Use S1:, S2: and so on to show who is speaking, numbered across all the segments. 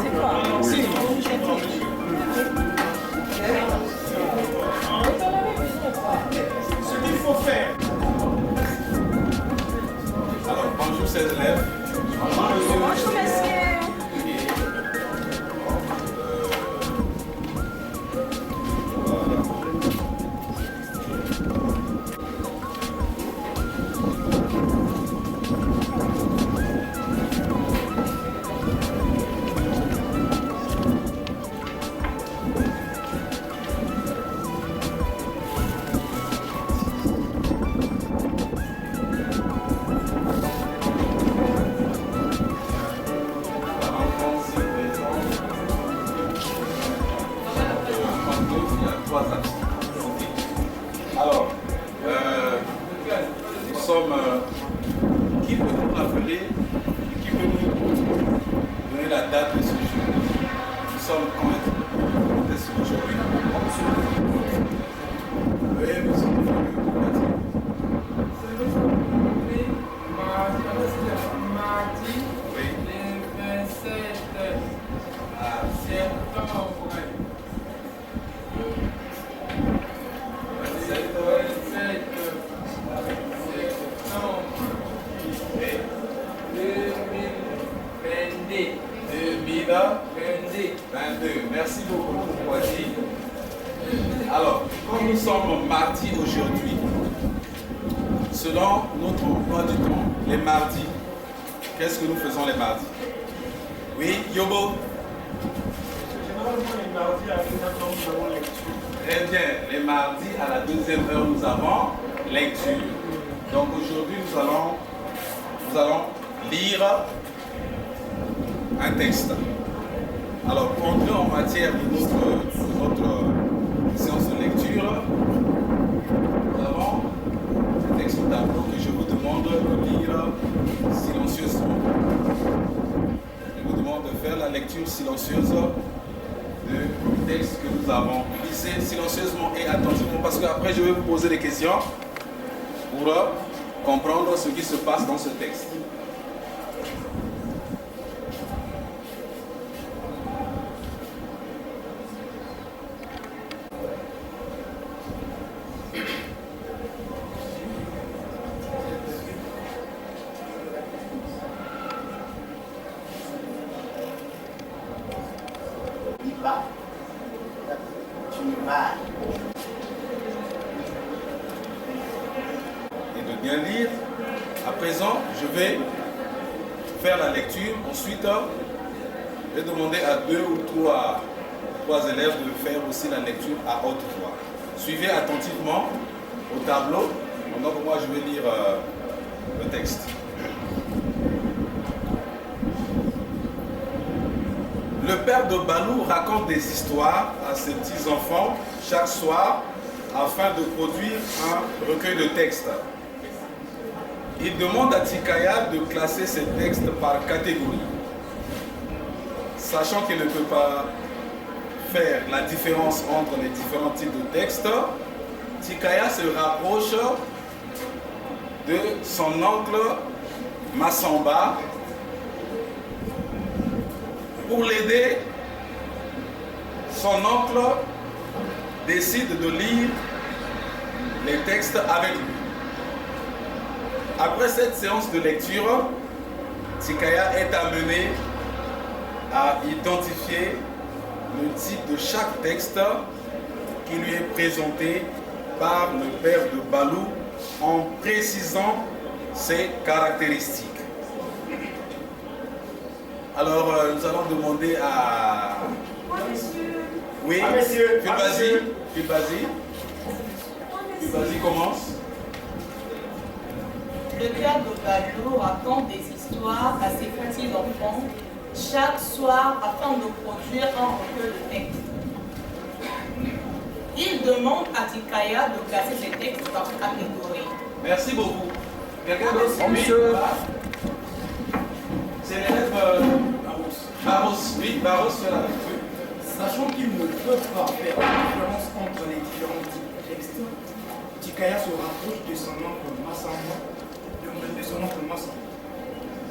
S1: Ce qu'il faut faire. Alors, bonjour, chers élèves.
S2: Bonjour, monsieur.
S1: Alors, nous sommes... qui peut nous rappeler, qui peut nous donner la date de ce jour? Nous sommes quand de ce aujourd'hui? Oui, nous sommes
S3: mardi,
S1: oui.
S3: le 27 septembre. 27 septembre
S1: 2022. Merci beaucoup, Kwasi. Alors, comme nous sommes mardi aujourd'hui, selon notre emploi du temps, les mardis, qu'est-ce que nous faisons les mardis? Oui, Yobo?
S4: Généralement, les mardis à 2h, nous avons lecture.
S1: Très bien, les mardis à la 2e heure, nous avons lecture. Donc aujourd'hui, nous allons lire un texte. Alors, pour entrer en matière de notre séance de lecture, nous avons un texte au tableau que je vous demande de lire silencieusement. Je vous demande de faire la lecture silencieuse du texte que nous avons. Lisez silencieusement et attentivement parce qu'après je vais vous poser des questions pour comprendre ce qui se passe dans ce texte. Et de bien lire. À présent, je vais faire la lecture. Ensuite, je vais demander à 2 ou 3 élèves de faire aussi la lecture à haute voix. Suivez attentivement au tableau pendant que moi je vais lire le texte. Le père de Balou raconte des histoires à ses petits-enfants chaque soir afin de produire un recueil de textes. Il demande à Tikaya de classer ses textes par catégorie. Sachant qu'il ne peut pas faire la différence entre les différents types de textes, Tikaya se rapproche de son oncle Massamba. Pour l'aider, son oncle décide de lire les textes avec lui. Après cette séance de lecture, Tikaya est amené à identifier le type de chaque texte qui lui est présenté par le père de Balou en précisant ses caractéristiques. Alors, nous allons demander à... Oui,
S4: monsieur.
S1: Vas-y, commence.
S2: Le père de Balou raconte des histoires à ses petits-enfants chaque soir afin de produire un recueil de textes. Il demande à Tikaya de classer ses textes par catégorie.
S1: Merci beaucoup. Quelqu'un d'autre?
S4: Monsieur.
S1: C'est l'élève Barros. Oui, Barros fait la lecture.
S5: Sachant qu'ils ne peuvent pas faire la différence entre les différents types de textes, Tikaya se rapproche de son oncle Massamba.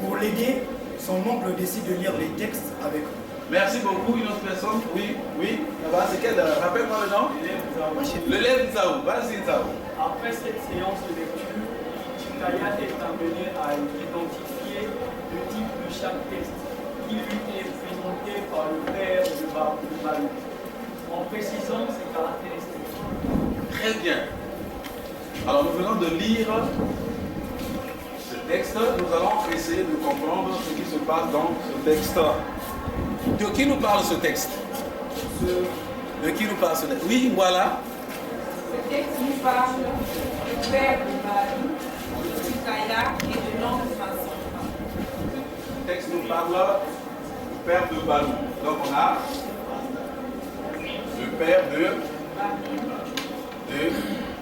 S5: Pour l'aider, son oncle décide de lire les textes avec lui.
S1: Merci beaucoup. Une autre personne? Oui, oui. Là-bas, c'est quel? Rappelle-moi le nom. Le Lève Nzaou. Vas-y, Nzaou.
S6: Après cette séance de lecture, Chikaya est amené à identifier le type de chaque texte qui lui est présenté par le père de Balou, en précisant ses caractéristiques.
S1: Très bien. Alors, nous venons de lire ce texte. Nous allons essayer de comprendre ce qui se passe dans ce texte. De qui nous parle ce texte? De qui nous parle ce texte? Oui, voilà.
S7: Ce texte nous parle du père de Balou, de Chikaya et de l'oncle Massamba.
S1: Le texte nous parle du père de Balou. Donc on a le père de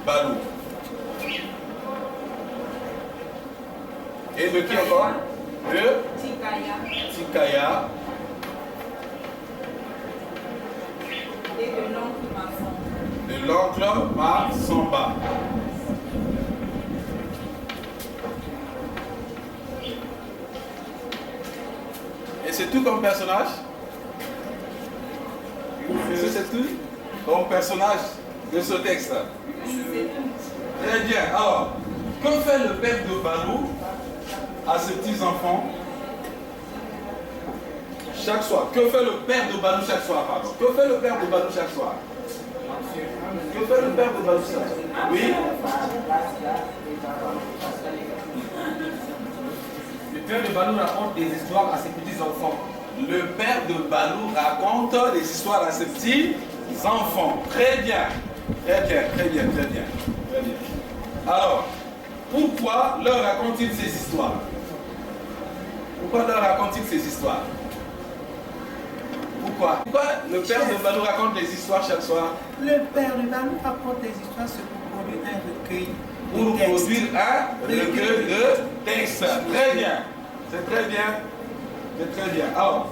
S1: Balou. Et de qui encore? De Chikaya.
S7: Et de l'oncle Massamba.
S1: De l'oncle Massamba. Et c'est tout comme personnage? C'est tout comme personnage de ce texte? Très bien. Alors, que fait le père de Balou à ses petits-enfants chaque soir? Que fait le père de Balou chaque soir, pardon? Que fait le père de Balou chaque soir? Que fait le père de Balou chaque soir? Oui?
S8: Le père de Balou raconte des histoires à ses petits-enfants.
S1: Le père de Balou raconte des histoires à ses petits-enfants. Très bien. Très bien, très bien, très bien. Très bien. Alors, pourquoi leur raconte-t-il ces histoires? Pourquoi leur raconte-t-il ces histoires? Pourquoi le père de Balou raconte des histoires chaque soir?
S9: Le père de Balou raconte des histoires, c'est pour produire un recueil.
S1: Pour produire un recueil de textes. Très bien. C'est très bien. C'est très bien. Alors,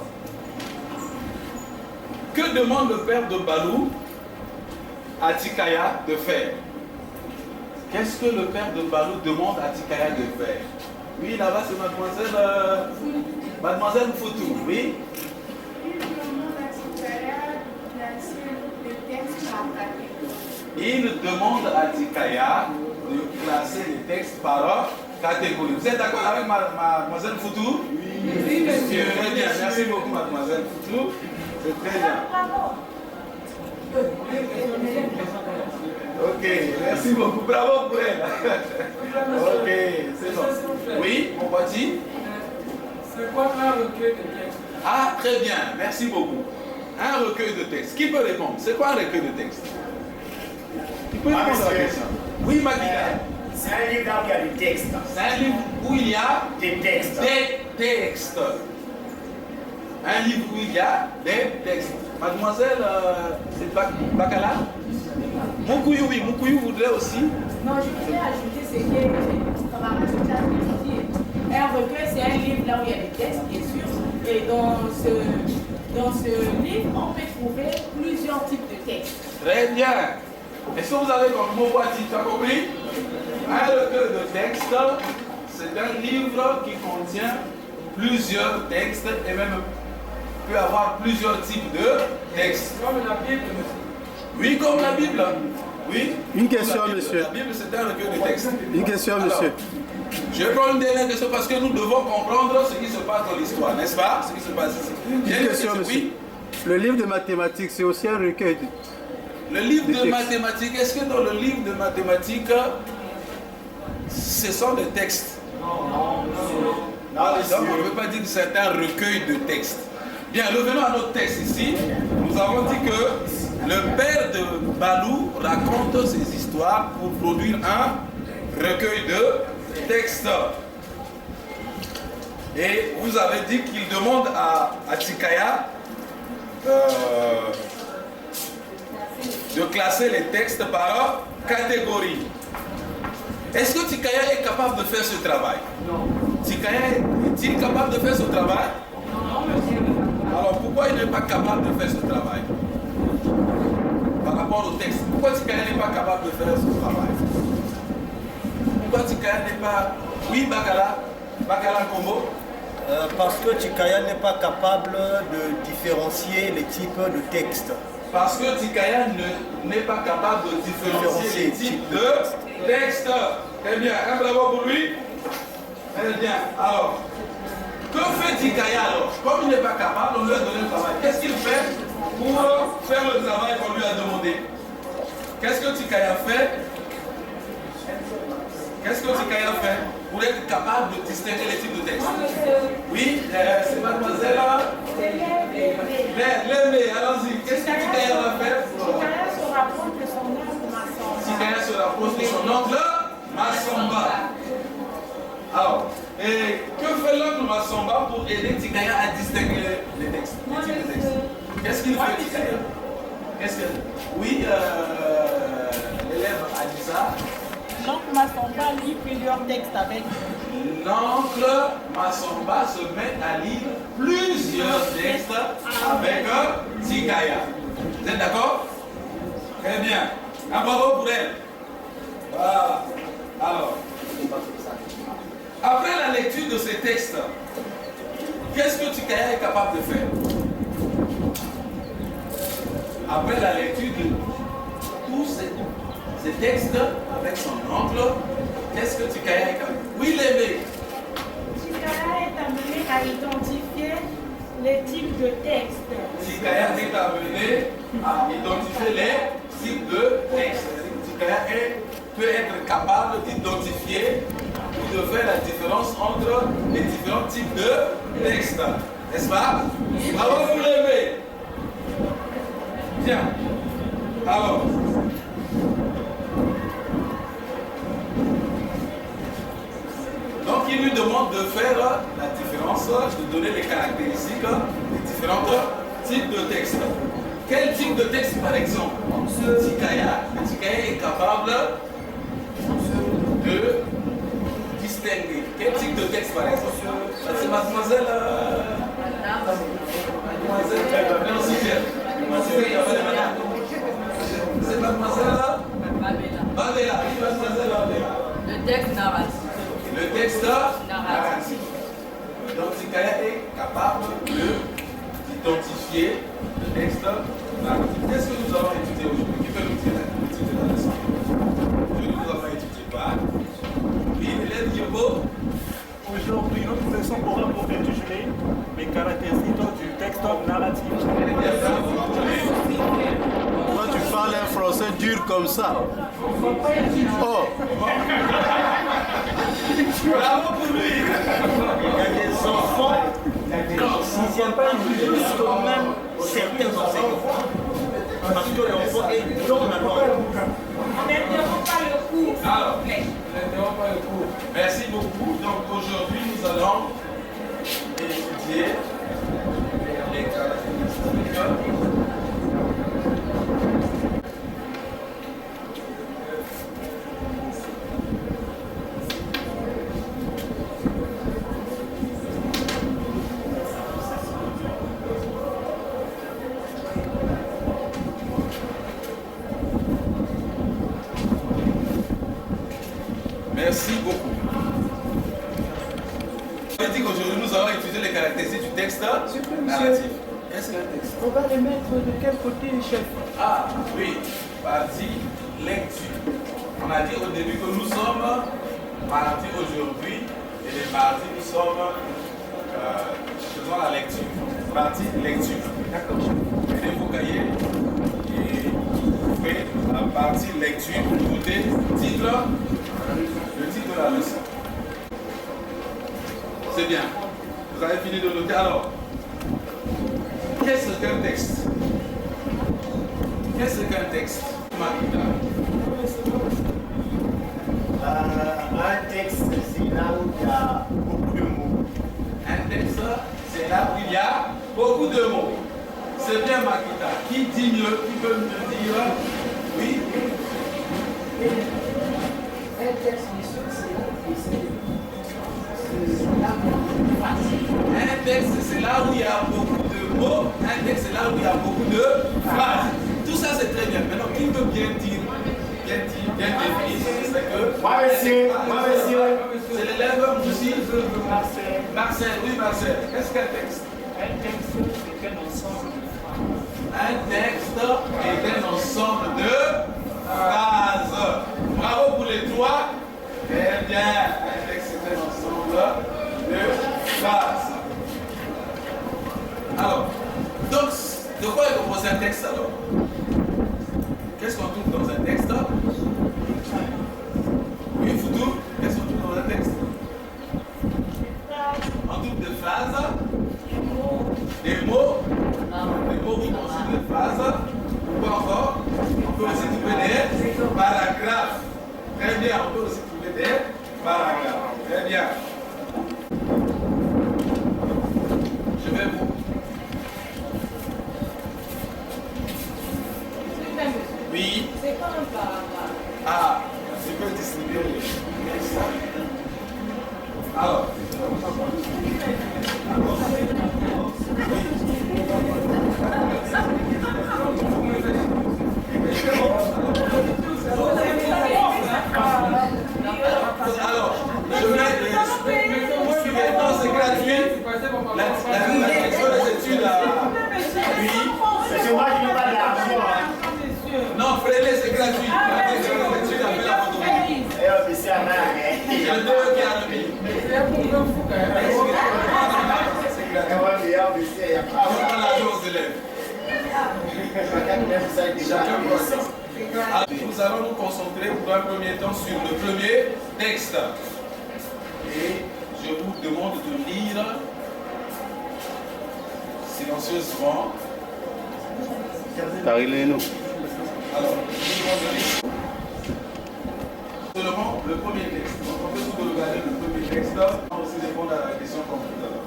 S1: que demande le père de Balou à Chikaya de faire? Qu'est-ce que le père de Balou demande à Chikaya de faire? Oui, là-bas, c'est mademoiselle Foutou. Oui? Il demande à Chikaya de classer les textes par catégorie. Vous êtes d'accord avec mademoiselle Foutou? Oui, monsieur. Très bien, merci beaucoup mademoiselle Foutou. C'est très bien. Ok, merci beaucoup. Bravo pour elle. Ok, c'est bon. Oui, mon petit?
S3: C'est quoi un recueil de textes?
S1: Ah, très bien, merci beaucoup. Un recueil de textes. Qui peut répondre? C'est quoi un recueil de textes? Qui peut répondre à la question? Oui, Maguila.
S10: C'est un livre où il y a des textes.
S1: C'est un livre où il y a
S10: des textes.
S1: Des textes. Un livre où il y a des textes. Mademoiselle, c'est Bacala? Moukouyou, oui, Moukouyou voudrait aussi.
S2: Non, je voudrais ajouter ce que camarade Richard a dit. Un recueil, c'est un livre là où il y a des textes, bien sûr. Et dans ce livre, on peut trouver plusieurs types de textes.
S1: Très bien. Est-ce que vous avez comme mot voici, tu as compris? Un recueil de textes, c'est un livre qui contient plusieurs textes et même peut avoir plusieurs types de textes.
S3: Comme la Bible, monsieur.
S1: Oui, comme la Bible. Oui.
S11: Une question, monsieur.
S1: La Bible, c'est un recueil de textes.
S11: Une question, monsieur.
S1: Je vais prendre une dernière question parce que nous devons comprendre ce qui se passe dans l'histoire, n'est-ce pas? Ce qui se passe ici.
S11: Une question, monsieur. Oui. Le livre de mathématiques, c'est aussi un recueil
S1: Le livre de mathématiques, est-ce que dans le livre de mathématiques, ce sont des textes? Non. Donc on ne peut pas dire que c'est un recueil de textes. Bien, revenons à notre texte ici. Nous avons dit que le père de Balou raconte ses histoires pour produire un recueil de textes. Et vous avez dit qu'il demande à Chikaya de classer les textes par catégorie. Est-ce que Chikaya est capable de faire ce travail?
S6: Non.
S1: Chikaya est-il capable de faire ce travail?
S6: Non, monsieur.
S1: Alors pourquoi il n'est pas capable de faire ce travail? Par rapport au texte, pourquoi Chikaya n'est pas capable de faire ce travail? Pourquoi Chikaya n'est pas... Oui, Bakala Kombo?
S11: Parce que Tikaya n'est pas capable de différencier les types de textes.
S1: Parce que Tikaya n'est pas capable de différencier les types de textes. Très bien, un bravo pour lui. Très bien. Alors, que fait Tikaya alors? Comme il n'est pas capable, on lui a donné le travail. Qu'est-ce qu'il fait pour faire le travail qu'on lui a demandé? Qu'est-ce que Tikaya fait? Qu'est-ce que Tikaya fait pour être capable de distinguer les types de textes? Oui, c'est mademoiselle. Lève, allons-y. Qu'est-ce que Tikaya va faire?
S2: Tikaya se rapproche de son oncle Massamba.
S1: Tikaya se rapproche de son oncle Massamba. Alors, et que fait l'oncle Massamba pour aider Tikaya à distinguer les textes, les types de textes? Qu'est-ce qu'il fait, Tikaya? Oui, l'élève a dit ça.
S9: L'oncle Massamba lit plusieurs textes avec.
S1: L'oncle Massamba se met à lire plusieurs textes avec Tikaya. Vous êtes d'accord? Très bien. Un bravo pour elle. Voilà. Alors, après la lecture de ces textes, qu'est-ce que Tikaya est capable de faire? Après la lecture de tous ces textes avec son oncle, qu'est-ce que Tikaya est capable? Oui, l'aimé.
S2: Tikaya est amené à identifier les types de textes.
S1: Tikaya est amené à identifier les types de textes. Tikaya peut être capable d'identifier ou de faire la différence entre les différents types de textes. N'est-ce pas? Bravo, vous l'aimez. Bien. Alors. Donc il lui demande de faire la différence, de donner les caractéristiques des différents types de textes. Quel type de texte par exemple? Tikaya est capable de distinguer. Quel type de texte par exemple? C'est mademoiselle. C'est mademoiselle Babela.
S7: Le texte narratif.
S1: Le texte narratif. Donc Tikaya est capable d'identifier le texte narratif. Qu'est-ce que nous allons étudier aujourd'hui? Qui peut nous dire la leçon? Aujourd'hui nous allons étudier quoi? Oui, l'élève Yobo.
S4: Aujourd'hui, notre leçon aura pour étudier les caractéristiques du texte narratif.
S11: Toi, tu parles un français dur comme ça. Oh!
S1: Bravo pour lui!
S10: Il y a des enfants qui ne viennent pas étudier quand même certains enseignants. Parce que l'enfant est dans la langue.
S2: On n'interrompt pas le cours.
S1: Alors, n'interrompt pas le cours. Merci beaucoup. Donc aujourd'hui, nous allons étudier les caractéristiques. Merci beaucoup. On a dit qu'aujourd'hui nous allons étudier les caractéristiques du texte narratif. Qu'est-ce qu'un texte?
S9: On va les mettre de quel côté, chef?
S1: Ah oui, partie lecture. On a dit au début que nous sommes mardi aujourd'hui et les mardis nous sommes faisons la lecture. Partie lecture. D'accord. Prenez vos cahiers et vous faites la partie lecture. Vous notez le titre de la leçon. C'est bien. Vous avez fini de noter. Alors, qu'est-ce qu'un texte? Qu'est-ce qu'un texte?
S10: Un texte, c'est là où il y a beaucoup de mots.
S1: Un texte, c'est là où il y a beaucoup de mots. C'est bien, Makita. Qui dit mieux? Qui peut me dire? Oui?
S12: Un texte,
S1: un texte, c'est là où il y a beaucoup de mots. Un texte, c'est là où il y a beaucoup de phrases. Tout ça, c'est très bien. Maintenant, qui peut bien dire, bien définir? C'est que...
S10: Moi, monsieur.
S1: C'est l'élève vous aussi?
S6: Marcel.
S1: Marcel, oui Marcel. Qu'est-ce qu'un texte?
S6: Un texte, c'est un ensemble de phrases.
S1: Un texte est un ensemble de phrases. Bravo pour les trois. Très bien. Un texte est un ensemble de phrases. Alors, donc, de quoi est composé un texte alors? Qu'est-ce qu'on trouve dans un texte? Oui, Foutou, qu'est-ce qu'on trouve dans un texte? On trouve des phrases, des mots qui constituent des phrases, ou pas encore? On peut aussi trouver des paragraphes. Très bien, on peut aussi trouver des paragraphes. Très bien. Je vais vous. Oui.
S2: C'est quoi un paragraphe?
S1: Ah, je peux distribuer les textes. Alors. Alors, je vais suivre. Non, c'est gratuit. La direction des études à. Oui.
S10: C'est moi qui n'ai pas d'argent.
S1: Non, Frédéric, c'est gratuit. La direction des études a fait la photographie. C'est le deux qui a le mis. C'est gratuit. On l'argent aux élèves. Alors, nous allons nous concentrer pour un premier temps sur le premier texte. Et je vous demande de lire silencieusement.
S11: Parlez-nous.
S1: Alors, seulement le premier texte. Donc, on peut tout regarder le premier texte. On va aussi répondre à la question comme tout à l'heure.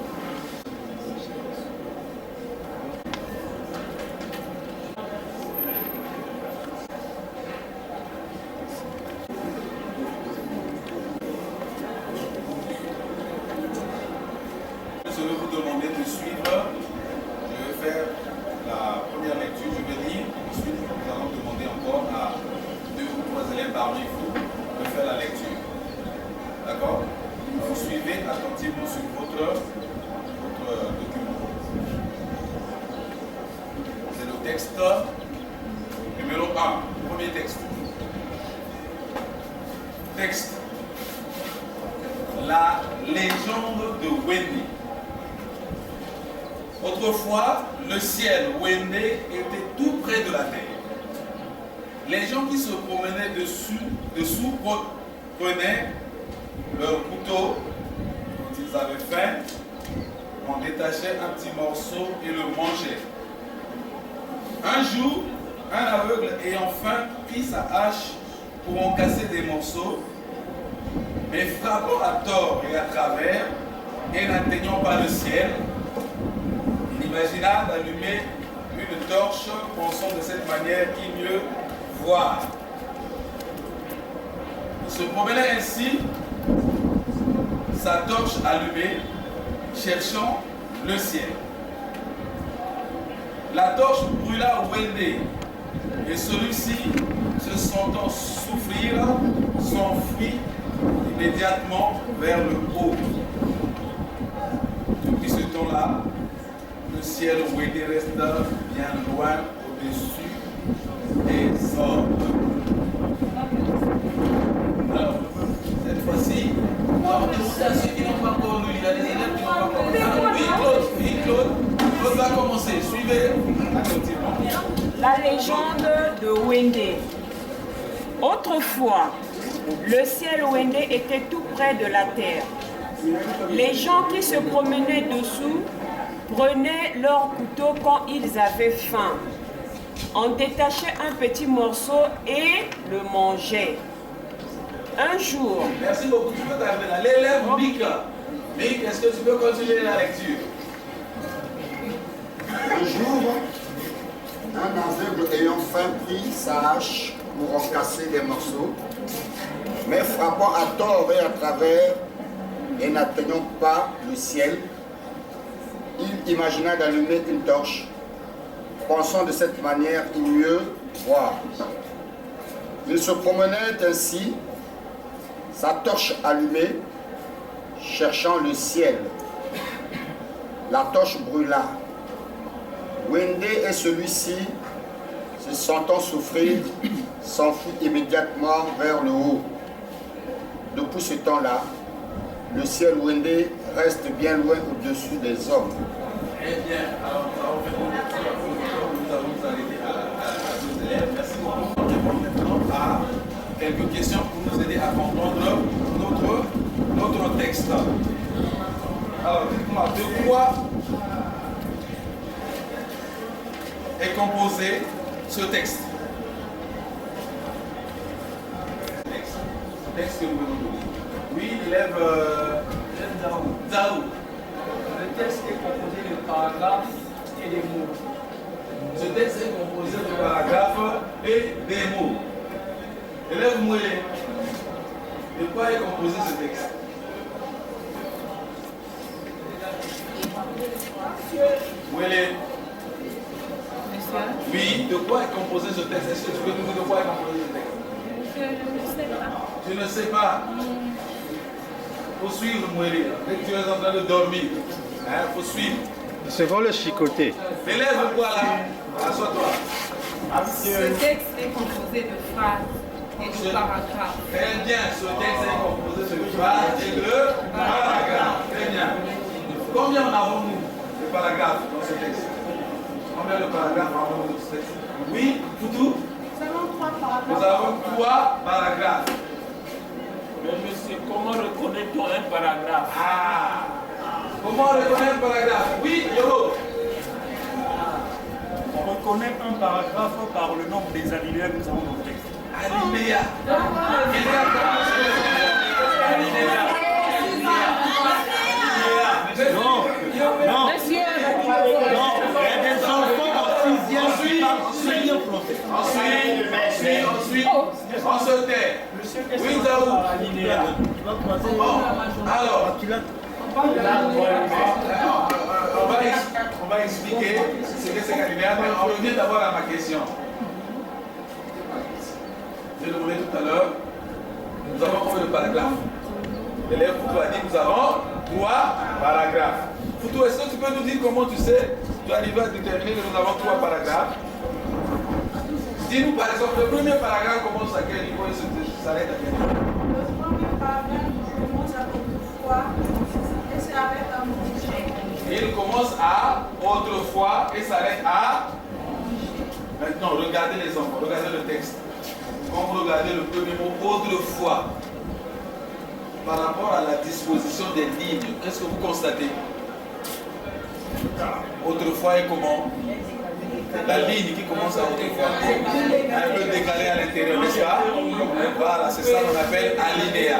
S1: Je vais vous demander de suivre. Je vais faire la première lecture, je vais lire. Ensuite, nous allons demander encore à 2 ou 3 élèves parmi vous de faire la lecture. D'accord? Vous suivez attentivement sur votre document. C'est le texte numéro 1, premier texte. Texte. La légende de Wendy. Autrefois, le ciel Wende était tout près de la terre. Les gens qui se promenaient dessous prenaient leur couteau quand ils avaient faim, en détachaient un petit morceau et le mangeaient. Un jour, un aveugle ayant faim prit sa hache pour en casser des morceaux, mais frappant à tort et à travers et n'atteignant pas le ciel, il imagina d'allumer une torche, pensant de cette manière qu'il mieux voir. Il se promenait ainsi, sa torche allumée, cherchant le ciel. La torche brûla Wende, et celui-ci, se sentant souffrir, s'enfuit immédiatement vers le haut. Depuis ce temps-là, le ciel Wende resta bien loin au-dessus des hommes. Alors, cette fois-ci, on va demander à ceux qui n'ont pas encore lu. Il y a des élèves qui n'ont pas encore lu. Oui, Claude, Claude va commencer. Suivez attentivement.
S7: La légende de Wende. Autrefois, le ciel Wende était tout près de la terre. Les gens qui se promenaient dessous prenaient leur couteau quand ils avaient faim, en détachaient un petit morceau et le mangeaient. Un jour...
S1: Merci beaucoup, tu peux t'arrêter là. L'élève Mick, est-ce que tu peux continuer la lecture?
S12: Un jour, un aveugle ayant faim prit sa hache pour en casser des morceaux, mais frappant à tort et à travers et n'atteignant pas le ciel, il imagina d'allumer une torche, pensant de cette manière il mieux voir. Il se promenait ainsi, sa torche allumée, cherchant le ciel. La torche brûla. Wende et celui-ci, se sentant souffrir, s'enfuit immédiatement vers le haut. Depuis ce temps-là, le ciel Wende reste bien loin au-dessus des hommes.
S1: Eh bien, alors nous allons nous arrêter à nos élèves. Merci beaucoup. On répond maintenant à quelques questions pour nous aider à comprendre notre texte. Alors, dites-moi, de quoi est composé ce texte? Ce texte que nous venons de lire. Oui, élève Zaou.
S6: Le texte est composé de paragraphes et des mots.
S1: Ce texte est composé de paragraphes et des mots. Élève Mouélé, de quoi est composé ce texte? Mouélé. Oui, de quoi est composé ce texte? Est-ce que tu peux nous dire de quoi est composé ce texte?
S2: Je ne sais pas.
S1: Tu ne sais pas? Il faut suivre, Mouélé. Dès que tu es en train de dormir, il faut suivre.
S4: C'est vont le chicoter.
S1: Élève, voilà. Assois-toi.
S9: Ce texte est composé de phrases et de paragraphes.
S1: Très bien, ce texte est composé de phrases et de paragraphes. Très bien. Combien en avons-nous de paragraphes dans ce texte? Combien de paragraphes avons-nous dans ce texte? Oui, Foutou?
S2: Nous avons 3 paragraphes.
S1: Nous avons 3 paragraphes.
S10: Mais monsieur, comment reconnaît-on un paragraphe?
S1: Comment reconnaître un paragraphe? Oui, Yoro.
S4: On reconnaît un paragraphe par le nombre des alinéas que nous avons dans le texte.
S1: Alinéa.
S4: Non, monsieur. Non, il y a des enfants en 6e
S1: Ensuite, on se tait. Oui, Zaou. Alors, on va expliquer ce que c'est qu'alinéa, mais on revient d'abord à ma question. Je le voulais tout à l'heure. Nous avons combien de paragraphes? L'élève Foutou a dit nous avons 3 paragraphes. Foutou, est-ce que tu peux nous dire comment tu sais, tu arrives à déterminer que nous avons 3 paragraphes? Dis-nous par exemple, le premier paragraphe commence à quel niveau et s'arrête à quel niveau?
S2: Le premier paragraphe commence à autrefois et s'arrête à manger.
S1: Il commence à autrefois et s'arrête à... Maintenant, regardez les enfants, regardez le texte. Quand vous regardez le premier mot, autrefois, par rapport à la disposition des lignes, qu'est-ce que vous constatez? Autrefois est comment? La ligne qui commence à autrefois, un peu décalée à l'intérieur, n'est-ce pas? Voilà, c'est ça qu'on appelle alinéa.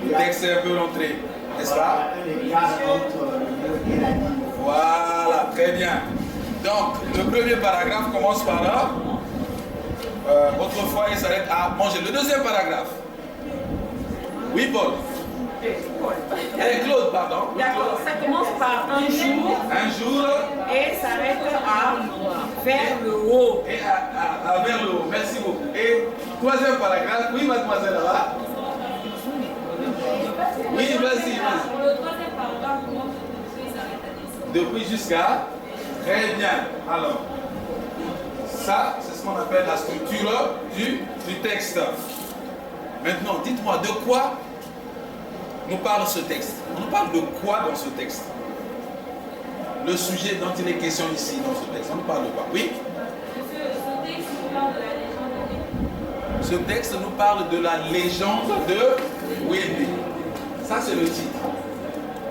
S1: Le texte est un peu rentré, n'est-ce pas? Voilà, très bien. Donc, le premier paragraphe commence par là. Autrefois, il s'arrête à manger. Le deuxième paragraphe. Oui, Paul. Claude, pardon.
S7: D'accord, ça commence par un jour.
S1: Un jour.
S7: Et s'arrête à vers le haut.
S1: Et à vers le haut. Merci beaucoup. Et troisième paragraphe. Oui, mademoiselle, là-bas. Oui, vas-y, vas-y.
S2: Le troisième paragraphe commence et s'arrête à 10.
S1: Depuis jusqu'à. Très bien. Alors, ça, c'est ce qu'on appelle la structure du texte. Maintenant, dites-moi, de quoi nous parle ce texte? On nous parle de quoi dans ce texte? Le sujet dont il est question ici, dans ce texte, on nous parle de quoi? Oui? Ce texte nous parle de la légende de Wende. Ça, c'est le titre.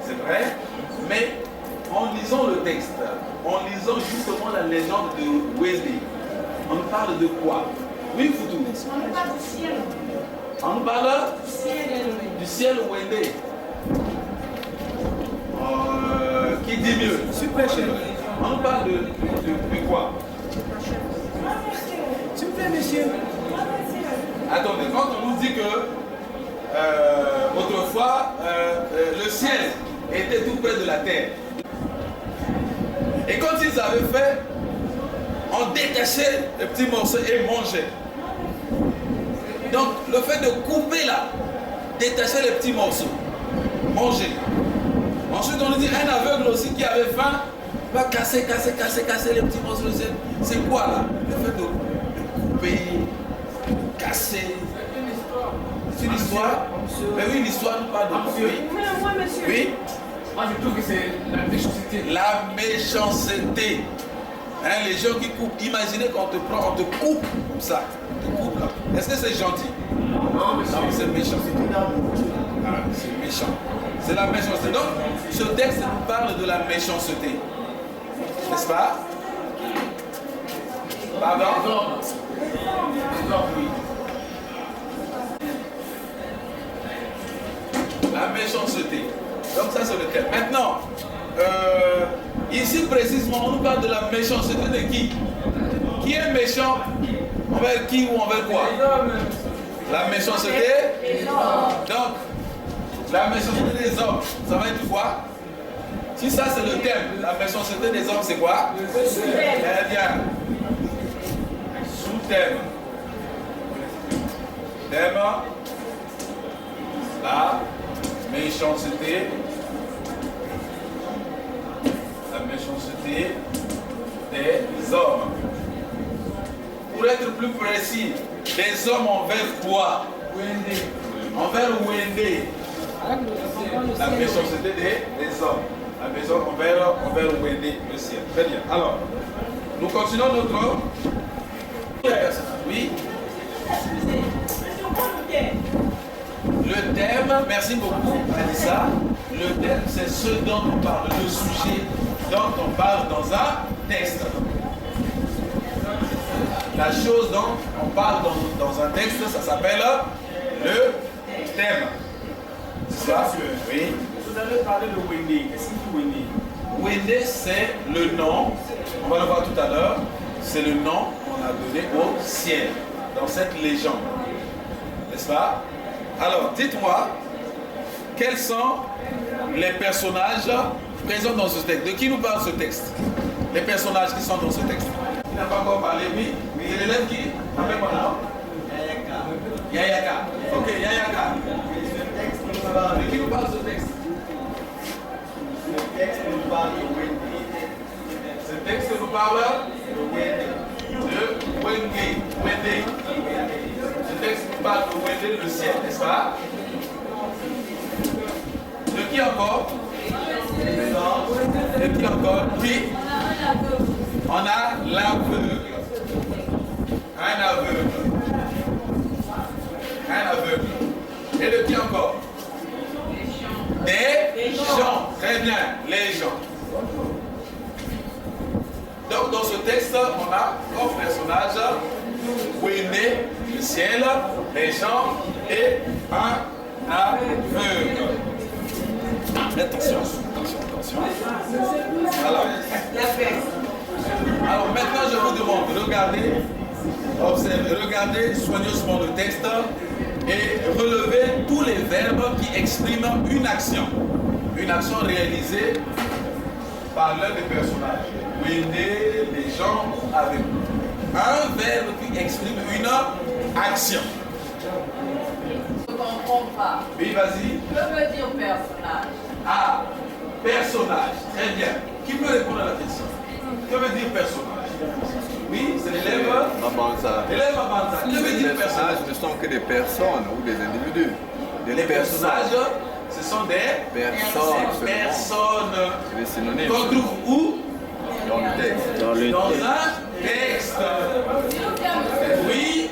S1: C'est vrai? Mais en lisant le texte, en lisant justement la légende de Wende, on nous parle de quoi? Oui, Foutou?
S2: On nous parle du ciel.
S1: On nous parle du ciel Wende. Qui dit mieux? Super cher. On nous parle de quoi?
S9: S'il vous plaît, monsieur.
S1: Attendez, quand on nous dit que autrefois le ciel était tout près de la terre, et quand ils avaient fait, on détachait les petits morceaux et mangeait. Donc le fait de couper là, détacher les petits morceaux, manger. Ensuite, on nous dit un aveugle aussi qui avait faim va casser les petits morceaux de sel. C'est quoi là? Le fait de couper, casser. C'est une histoire. Mais oui, l'histoire nous parle de couper.
S7: Moi, monsieur.
S1: Oui.
S8: Moi, je trouve que c'est la méchanceté.
S1: La méchanceté. Hein, les gens qui coupent, imaginez qu'on te prend, on te coupe comme ça. On te coupe là. Est-ce que c'est gentil?
S8: Non, mais
S1: c'est méchant. Ah, c'est méchant. C'est la méchanceté. Donc, ce texte nous parle de la méchanceté. N'est-ce pas? Pardon? Oui. La méchanceté. Donc ça c'est le thème. Maintenant, ici précisément, on nous parle de la méchanceté de qui? Qui est méchant? Envers qui ou envers quoi? La méchanceté des hommes. Donc, la méchanceté des hommes, ça va être quoi? Si ça c'est le thème, la méchanceté des hommes c'est quoi? Très bien. Sous-thème. Thème. La méchanceté. La méchanceté des hommes. Pour être plus précis, des hommes envers quoi? Envers Wendé. La méchanceté des hommes. La maison envers Wendé, le ciel. Très bien. Alors, nous continuons notre. Oui. Le thème, merci beaucoup, Anissa. Le thème, c'est ce dont on parle, le sujet dont on parle dans un texte. La chose dont on parle dans un texte, ça s'appelle le thème. C'est ça? Oui.
S4: Vous avez parlé de Wendé. Qu'est-ce que c'est Wendé?
S1: Wendé, c'est le nom, on va le voir tout à l'heure, c'est le nom qu'on a donné au ciel, dans cette légende. N'est-ce pas? Alors, dites-moi, quels sont les personnages présents dans ce texte? De qui nous parle ce texte? Les personnages qui sont dans ce texte. Il n'a pas encore parlé, oui. C'est l'élève qui? Appelle-moi là. Yayaka. Ok, Yayaka. De qui nous parle ce texte?
S11: Ce texte nous parle de Wendé.
S1: Ce texte nous parle de Wendé. Ce texte nous parle de Wendé, le ciel, n'est-ce pas? De qui encore? De qui encore? Qui? On a l'aveugle. Un aveugle. Un aveugle. Et de qui encore? Des gens. Très bien, les gens. Donc dans ce texte, on a comme personnage Wendé, le ciel, les gens et un aveugle. Attention. Alors maintenant je vous demande de regarder, observez, regardez soigneusement le texte et relevez tous les verbes qui expriment une action réalisée par l'un des personnages. Wendé, les gens avec un verbe qui exprime une action.
S2: Je ne comprends pas.
S1: Oui, vas-y.
S2: Je veux dire personnage.
S1: Ah, personnage. Très bien. Qui peut répondre à la question? Que veut dire personnage? Oui, c'est l'élève
S13: Mabanza.
S1: L'élève Mabanza. Que veut dire personnage?
S13: Ne sont que des personnes ou des individus.
S1: Les personnages, ce sont des personnes.
S13: Des synonymes.
S1: Qu'on trouve où?
S13: Dans le texte.
S1: Dans un texte. Oui.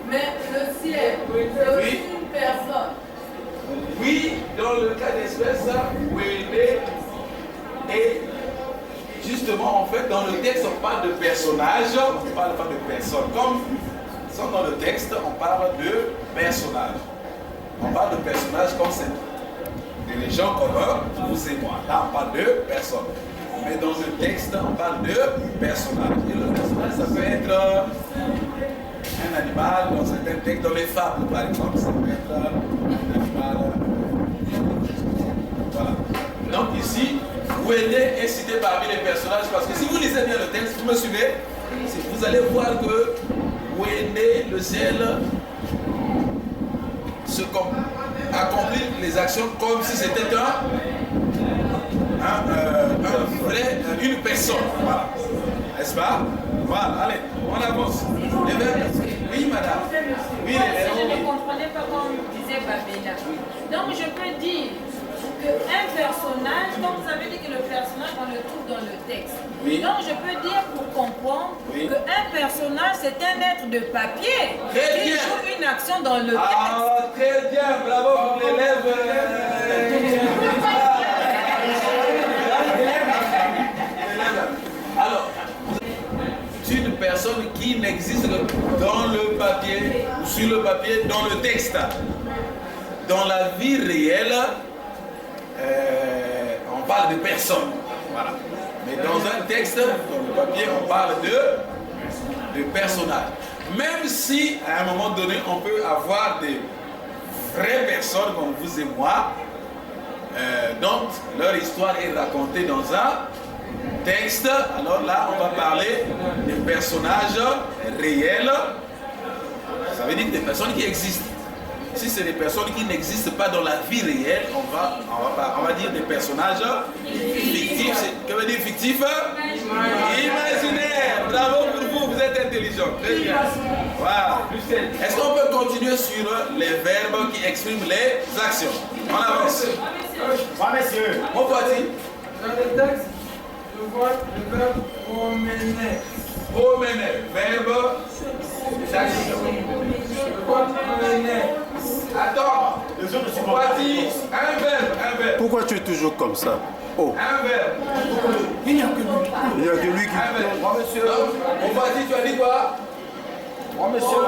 S2: Mais le ciel, c'est aussi une personne.
S1: Oui, dans le cas d'espèce, Wendé et justement, en fait, dans le texte, on parle de personnages, on ne parle pas de personnes. Comme dans le texte, on parle de personnages. On parle de personnages comme c'est des gens comme vous et moi. Là, on parle de personnes. Mais dans le texte, on parle de personnages. Et le personnage, ça peut être un animal, dans certains textes, dans les fables, par exemple, ça peut être un animal. Voilà. Donc ici, Wendé est cité parmi les personnages parce que si vous lisez bien le texte, vous me suivez, vous allez voir que Wendé, le ciel, accomplir les actions comme si c'était une personne. Voilà. N'est-ce pas? Voilà, allez, on avance. Les verbes. Oui, madame. Oui,
S14: je ne comprenais pas comme disait Babéla. Donc je peux dire qu'un personnage, comme vous avez dit que le personnage, on le trouve dans le texte.
S1: Oui.
S14: Donc je peux dire pour comprendre qu'un personnage, c'est un être de papier qui joue une action dans le texte.
S1: Ah, très bien, bravo pour l'élève. Alors, c'est une personne qui n'existe que dans le papier, ou sur le papier, dans le texte. Dans la vie réelle, on parle de personne. Voilà. Mais dans un texte, dans le papier, on parle de personnages. Même si, à un moment donné, on peut avoir des vraies personnes comme vous et moi, dont leur histoire est racontée dans un texte, alors là on va parler des personnages réels, ça veut dire des personnes qui existent. Si c'est des personnes qui n'existent pas dans la vie réelle, on va dire des personnages fictifs. Que veut dire fictif? Imaginaire. Bravo pour vous, vous êtes intelligent. Très bien. Voilà. Est-ce qu'on peut continuer sur les verbes qui expriment les actions? On avance.
S4: Moi, messieurs.
S1: Mon parti.
S3: Dans le texte, je vois le verbe promener.
S1: Promener. Verbe d'action.
S3: Je vois promener.
S1: Attends. On va dire un verbe.
S15: Pourquoi tu es toujours comme ça? Oh.
S1: Un verbe.
S9: Il n'y a que lui.
S15: Il n'y a que lui qui...
S1: Un verbe. Moi, monsieur. On va dire, tu as dit quoi?
S3: Moi, monsieur.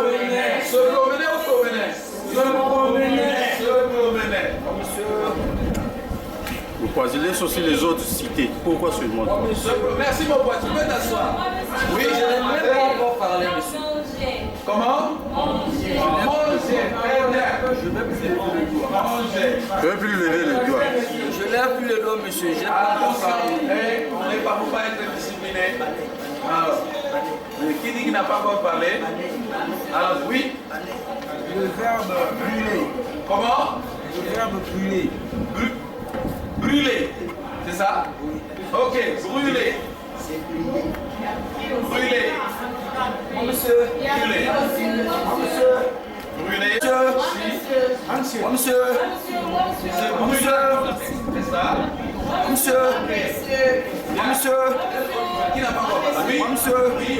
S1: Se promener ou promener?
S3: Se promener.
S1: Se promener.
S3: Monsieur.
S15: Vous pouvez laisser aussi les autres cités. Pourquoi seulement?
S1: Merci mon pote, tu peux t'asseoir. Oui, je n'aimerais pas encore parler, monsieur. Comment? Manger.
S15: Je ne vais plus lever le doigt.
S10: Je lève plus le doigt, monsieur.
S1: Attention, on n'est pas pour pas être discipliné. Alors, qui dit qu'il n'a pas encore parlé? Alors, oui.
S5: Le verbe brûler.
S1: Comment?
S5: Le verbe brûler.
S1: Brûler, c'est ça? Ok, brûler. Brûler.
S10: Mon monsieur.
S1: Brûler.
S10: Mon monsieur.
S1: Brûler.
S10: Monsieur. Mon monsieur.
S1: C'est brûler. C'est ça?
S10: Monsieur. Mon monsieur.
S1: Qui n'a pas encore parlé? Oui,
S10: monsieur.
S1: Oui,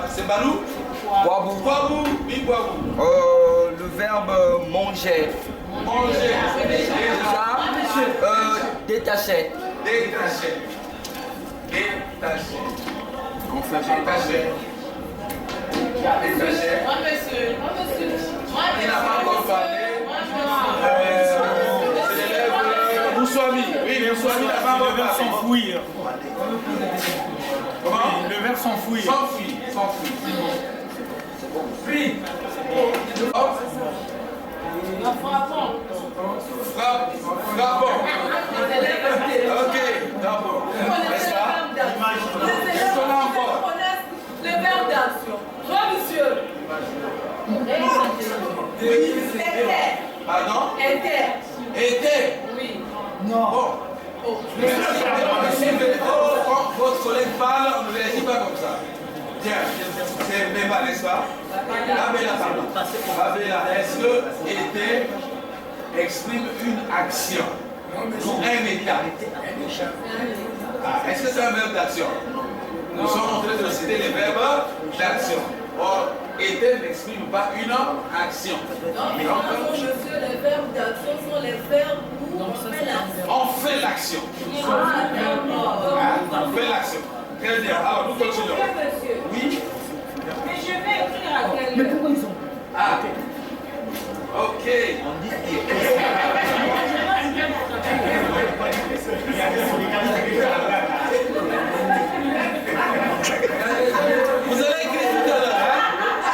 S1: c'est Balou?
S10: Boabou.
S1: Boabou. Oui, Boabou.
S10: Le verbe manger.
S1: Manger.
S10: Détacher.
S1: Détacher. Détacher. On fait détacher. Détacher.
S2: Moi, monsieur.
S1: Il n'a pas encore parlé. Moussouami. Oui, Moussouami n'a pas encore parlé.
S4: S'enfouir.
S1: Comment?
S4: Le verbe s'enfouir.
S1: S'enfuir. S'enfuir. Pris.
S2: Frappant.
S1: Frappant. Ok, d'abord. N'est-ce pas?
S2: Le verbe d'action. Toi, monsieur. Était.
S1: Pardon?
S2: Était.
S1: Était.
S2: Oui.
S9: Non.
S1: Bon. Quand votre collègue parle, on ne réagit pas comme ça. Tiens, c'est Béba, n'est-ce pas? Babéla, pardon. Babéla, est-ce que était exprime une action ou un état? Est-ce que c'est un verbe d'action? Nous sommes en train de citer les verbes d'action. Or, était n'exprime pas une action.
S2: Donc, monsieur, les verbes d'action sont les verbes où on fait l'action.
S1: On fait l'action. On fait l'action. Très bien. Alors, nous continuons. Oui.
S2: Mais je vais écrire à quelle
S9: Mais pourquoi ils ont?
S1: Ah. Ok. Vous allez écrire tout à l'heure, hein?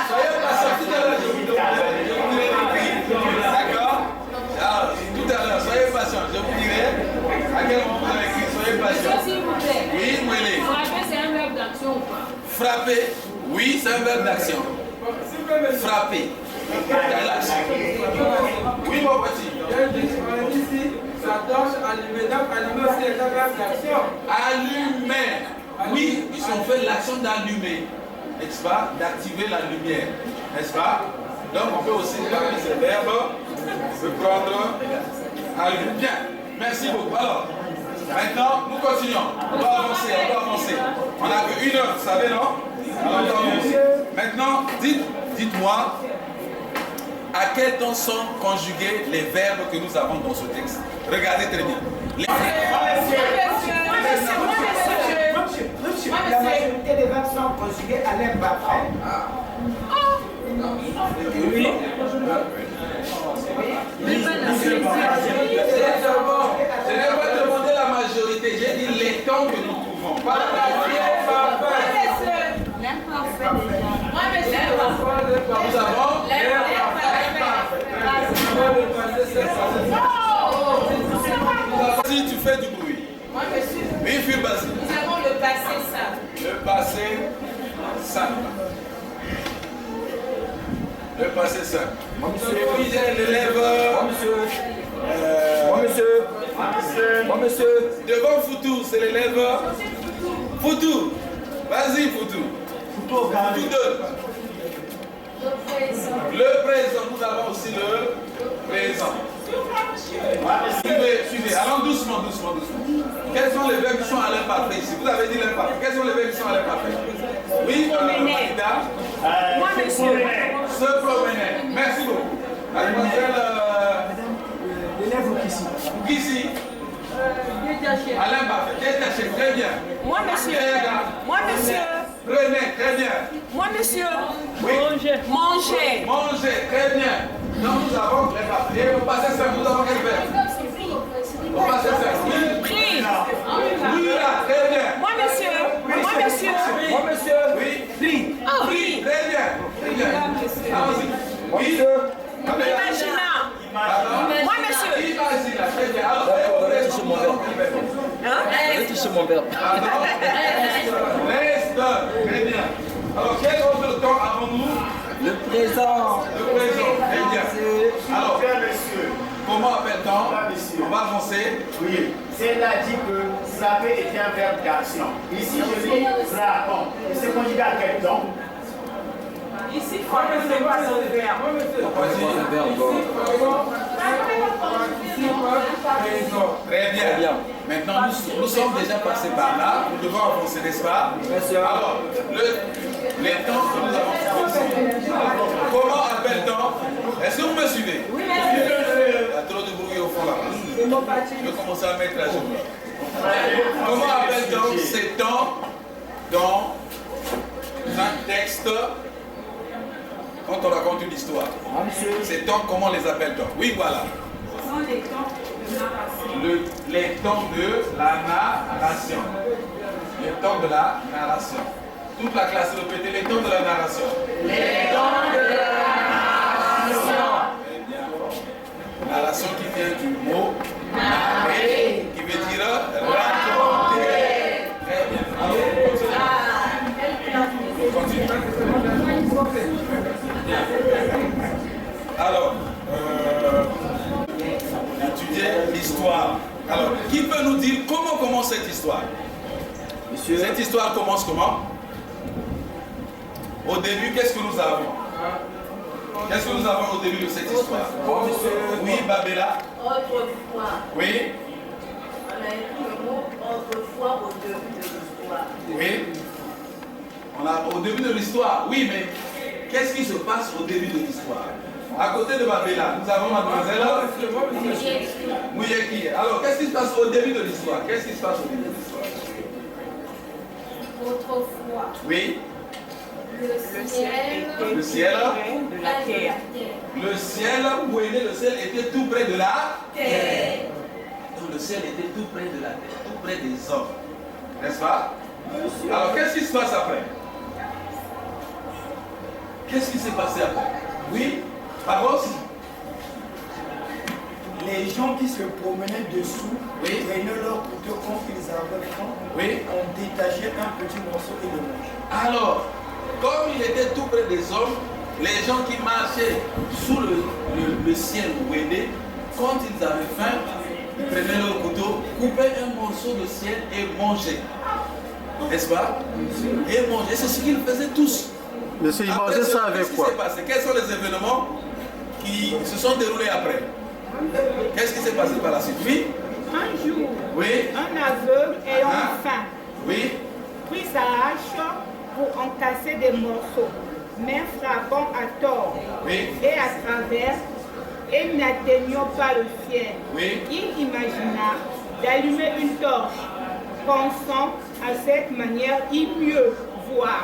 S1: Soyez patient, tout à l'heure, je vous dirai l'écrit. D'accord? Alors, tout à l'heure, soyez patient, je vous dirai à quel moment vous allez écrire. Soyez patient.
S2: s'il vous plaît.
S1: Oui, Mwele.
S2: Frapper, c'est un verbe d'action ou pas?
S1: Frapper, oui, c'est un verbe d'action. Frapper. Oui, mon petit.
S3: Ici, sa torche allumée. Donc, allumer aussi est un verbe d'action.
S1: Allumer. Oui, ils ont fait l'action d'allumer. N'est-ce pas? D'activer la lumière. N'est-ce pas? Donc, on peut aussi parler ce verbe. On peut prendre allumer. Bien. Merci beaucoup. Alors, maintenant, nous continuons. On doit avancer, on doit avancer. On n'a que 1 heure, vous savez, non? Alors, on doit avancer. Maintenant, dites-moi, à quel temps sont conjugués les verbes que nous avons dans ce texte? Regardez très bien.
S5: Monsieur, la majorité des verbes sont conjugués à l'un parfait. Oui.
S1: Je n'ai pas demandé la majorité, j'ai dit les temps que nous trouvons. Pas la majorité. Nous avons si tu fais du bruit.
S2: Moi, monsieur.
S1: Oui, Phil Basile.
S2: Nous avons le passé simple.
S1: Le passé simple. Le passé simple. Moi, monsieur. L'élève.
S10: Moi, monsieur. Moi, monsieur. Moi, monsieur.
S1: Devant Foutou, c'est l'élève. Foutou. Vas-y, Foutou. Foutou 2. Le présent. Nous avons aussi le présent. Suivez. Allons doucement. Quels sont les verbes qui sont à l'imparfait ici? Vous avez dit l'imparfait. Quels sont les verbes qui sont à l'imparfait? Oui,
S7: Moi, monsieur.
S1: Se promener. Merci beaucoup. Mademoiselle.
S5: L'élève
S1: Oukissi. Alain Baffet. Détaché. Très bien.
S7: Moi, monsieur. Moi, monsieur.
S1: René. Très bien.
S7: Moi, monsieur.
S1: Oui.
S7: Manger.
S1: Très bien. Donc nous avons les verbes. Et au passé simple, nous avons quel verbe? Au passé simple. Oui.
S7: Pris.
S1: Oui, là. Très bien.
S7: Moi, monsieur. Moi, monsieur.
S10: Moi, monsieur.
S1: Oui.
S10: Pris.
S7: Pris.
S1: Très bien. Allons-y. Oui.
S7: Imaginant. Moi, monsieur.
S1: Imaginant. Très bien. Alors,
S10: toucher mon verbe. Toucher mon verbe.
S1: Reste. Très bien. Alors, quel autre temps avons-nous?
S10: Le présent.
S1: Le présent. Très bien. Alors, comment appelle-t-on? On va avancer.
S16: Oui. C'est-à-dire que saper est un verbe d'action. Ici, je dis frapons. Et c'est conjugué à quel temps?
S7: Ici, il faut que ce soit le verbe.
S1: Très bien. Maintenant, nous sommes déjà passés par là. Nous devons avancer, n'est-ce pas? Alors, les temps que nous avons ici. Comment appelle-t-on? Est-ce que vous me suivez? Oui. Il y a trop de bruit au fond là. Je vais commencer à mettre la journée. Comment appelle-t-on ces temps dans un texte quand on raconte une histoire? Ces temps, comment les appelle-t-on? Oui, voilà.
S7: Ce sont les temps de narration.
S1: Les temps de la narration. Les temps de la narration. Toute la classe répétait les temps de la narration.
S16: Les temps de la narration.
S1: Très bien. Narration qui vient du mot narrer, qui veut dire raconter. Très bien. On continue. Alors, étudier l'histoire. Alors, qui peut nous dire comment commence cette histoire? Monsieur. Cette histoire commence comment? Au début, qu'est-ce que nous avons? Qu'est-ce que nous avons au début de cette histoire? Oui, Babela.
S2: Autrefois.
S1: Oui.
S2: On a écrit le mot autrefois au début de l'histoire.
S1: Oui. On a au début de l'histoire. Oui, mais qu'est-ce qui se passe au début de l'histoire? À côté de Babela, nous avons mademoiselle Mouyeki. Alors, qu'est-ce qui se passe au début de l'histoire? Qu'est-ce qui se passe au début de l'histoire?
S2: Autrefois.
S1: Oui.
S2: Le ciel
S1: de
S7: la terre.
S1: Le ciel, où est né le ciel, était tout près de la terre. Donc le ciel était tout près de la terre, tout près des hommes. N'est-ce pas? Alors qu'est-ce qui se passe après? Qu'est-ce qui s'est passé après? Oui? Pavos?
S5: Les gens qui se promenaient dessous, prenaient leur couteau quand ils avaient faim, ont détaché un petit morceau et le mangeaient.
S1: Alors, comme il était tout près des hommes, Les gens qui marchaient sous le ciel Wende, quand ils avaient faim, ils prenaient leur couteau, coupaient un morceau de ciel et mangeaient. N'est-ce pas? Et mangeaient. C'est ce qu'ils faisaient tous.
S15: Mais ils mangeaient ça avec quoi?
S1: Quels sont les événements qui se sont déroulés après? Qu'est-ce qui s'est passé par la suite? Oui?
S9: Un jour,
S1: oui?
S9: Un aveugle ayant faim,
S1: oui?
S9: Prit sa hache pour en casser des morceaux, mais frappant à tort et à travers, et n'atteignant pas le ciel. Il imagina d'allumer une torche, pensant à cette manière y mieux voir.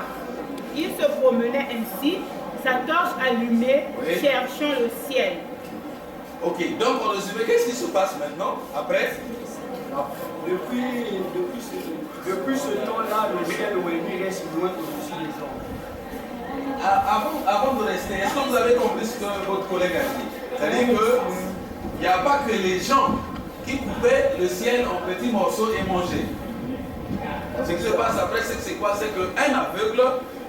S9: Il se promenait ainsi, sa torche allumée, cherchant le ciel.
S1: Ok, donc en résumé, qu'est-ce qui se passe maintenant, après?
S6: Depuis ce temps-là, le ciel Wende reste loin au-dessus des hommes.
S1: Avant de rester, est-ce que vous avez compris ce que votre collègue a dit? C'est-à-dire qu'il n'y a pas que les gens qui coupaient le ciel en petits morceaux et mangeaient. Ce qui se passe après, c'est quoi? C'est qu'un aveugle,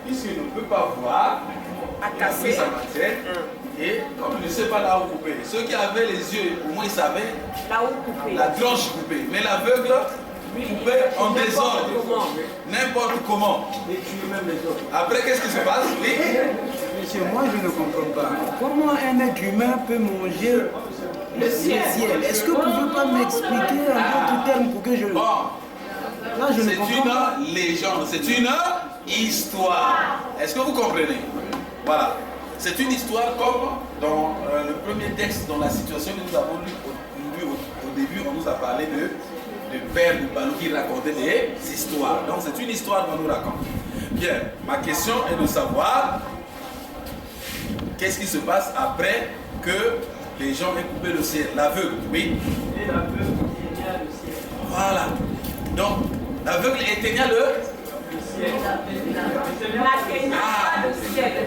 S1: puisqu'il ne peut pas voir, il a pris sa machette, et comme il ne sait pas là où couper, ceux qui avaient les yeux, au moins ils savaient
S7: là où couper,
S1: la tranche coupée. Mais l'aveugle coupait en désordre, n'importe comment.
S6: Et tuer même les autres.
S1: Après, qu'est-ce qui se passe? Oui.
S3: Monsieur, moi je ne comprends pas. Comment un être humain peut manger le ciel? Est-ce que vous ne pouvez pas m'expliquer en d'autres termes pour que je le...
S1: Bon. C'est une légende, c'est une histoire. Est-ce que vous comprenez? Voilà. C'est une histoire comme dans le premier texte, dans la situation que nous avons lu au début, on nous a parlé de père de Balou qui racontait des histoires. Donc c'est une histoire qu'on nous raconte. Bien, ma question est de savoir qu'est-ce qui se passe après que les gens aient coupé le ciel. L'aveugle, oui.
S6: Et l'aveugle éteigna le ciel.
S1: Voilà. Donc, l'aveugle éteigna le ciel.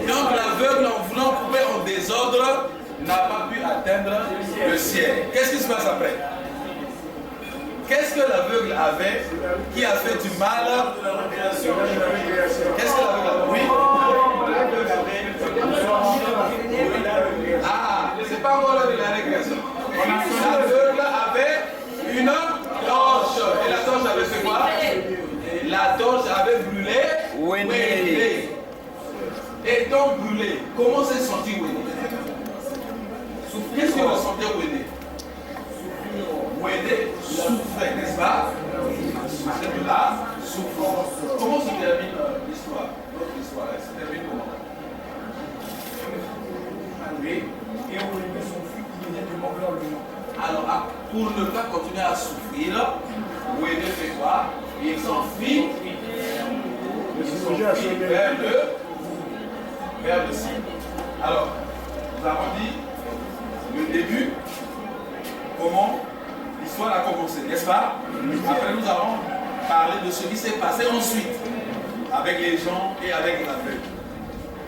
S1: Donc l'aveugle, en voulant couper en désordre, n'a pas pu atteindre le ciel. Qu'est-ce qui se passe après? Qu'est-ce que l'aveugle avait qui a fait du mal? Qu'est-ce que l'aveugle avait? Oui. Ah, c'est pas encore l'heure de la récréation. L'aveugle avait une torche. Et la torche avait fait quoi? La torche avait brûlé Wende. Et donc brûlé, comment s'est senti Wende? Qu'est-ce que ressentait Wende? Wende souffrait, n'est-ce pas? C'est de la souffrance. Comment se termine l'histoire? Notre histoire, elle se termine comment? Oui.
S5: Et Wende souffrit, il venait de mourir le nom.
S1: Alors, pour ne pas continuer à souffrir, Wende fait quoi? Il s'enfuit vers le ciel. Alors, nous avons dit le début, comment l'histoire a commencé, n'est-ce pas? Après, nous avons parlé de ce qui s'est passé ensuite, avec les gens et avec l'aveugle.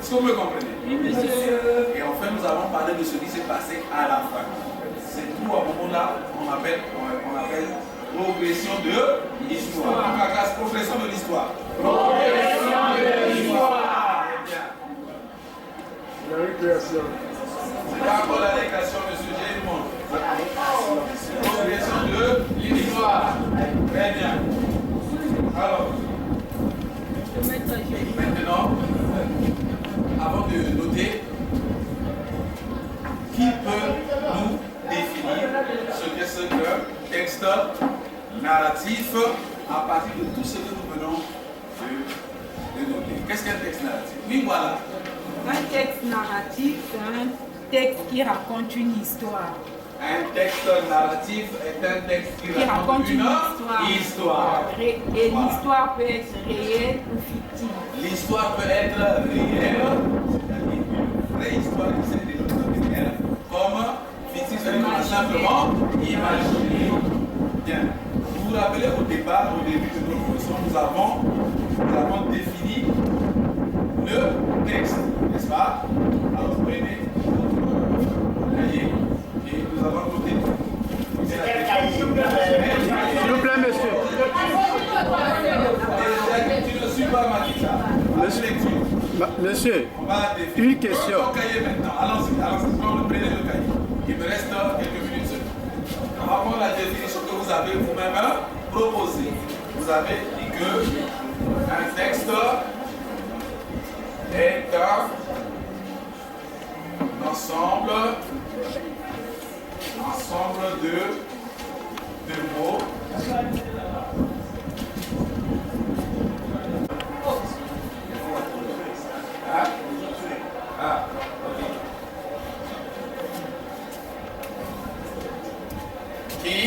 S1: Est-ce que vous me comprenez?
S14: Oui, monsieur.
S1: Et enfin, nous avons parlé de ce qui s'est passé à la fin. C'est tout à ce moment-là qu'on appelle progression de l'histoire. La classe progression de l'histoire. Progression de l'histoire.
S17: La récréation.
S1: C'est pas encore la récréation, monsieur Gérimon. Progression de l'histoire. Très bien. Alors, maintenant, avant de noter, qui peut nous définir ce qu'est ce texte narratif à partir de tout ce que nous venons de noter? Qu'est-ce qu'un texte narratif? Oui, voilà.
S9: Un texte narratif, c'est un texte qui raconte une histoire.
S1: Un texte narratif est un texte qui raconte une histoire.
S9: Et l'histoire peut être réelle ou fictive.
S1: L'histoire peut être réelle, c'est-à-dire une vraie histoire qui s'est déroulée réelle, comme fictive, c'est-à-dire qu'on a simplement imaginé. Bien. Vous vous rappelez au départ, au début de notre leçon, nous avons défini le texte, n'est-ce pas? Alors prenez votre cahier et nous avons noté.
S17: S'il vous plaît, monsieur.
S1: Tu ne suis pas Makita. Monsieur lecture.
S15: Monsieur,
S1: on va définir.
S15: une question.
S1: Ton cahier maintenant. Allons-y, prenez le cahier. Il me reste quelques minutes. Avant la définition que vous avez vous-même proposée, vous avez dit que un texte est un ensemble de mots qui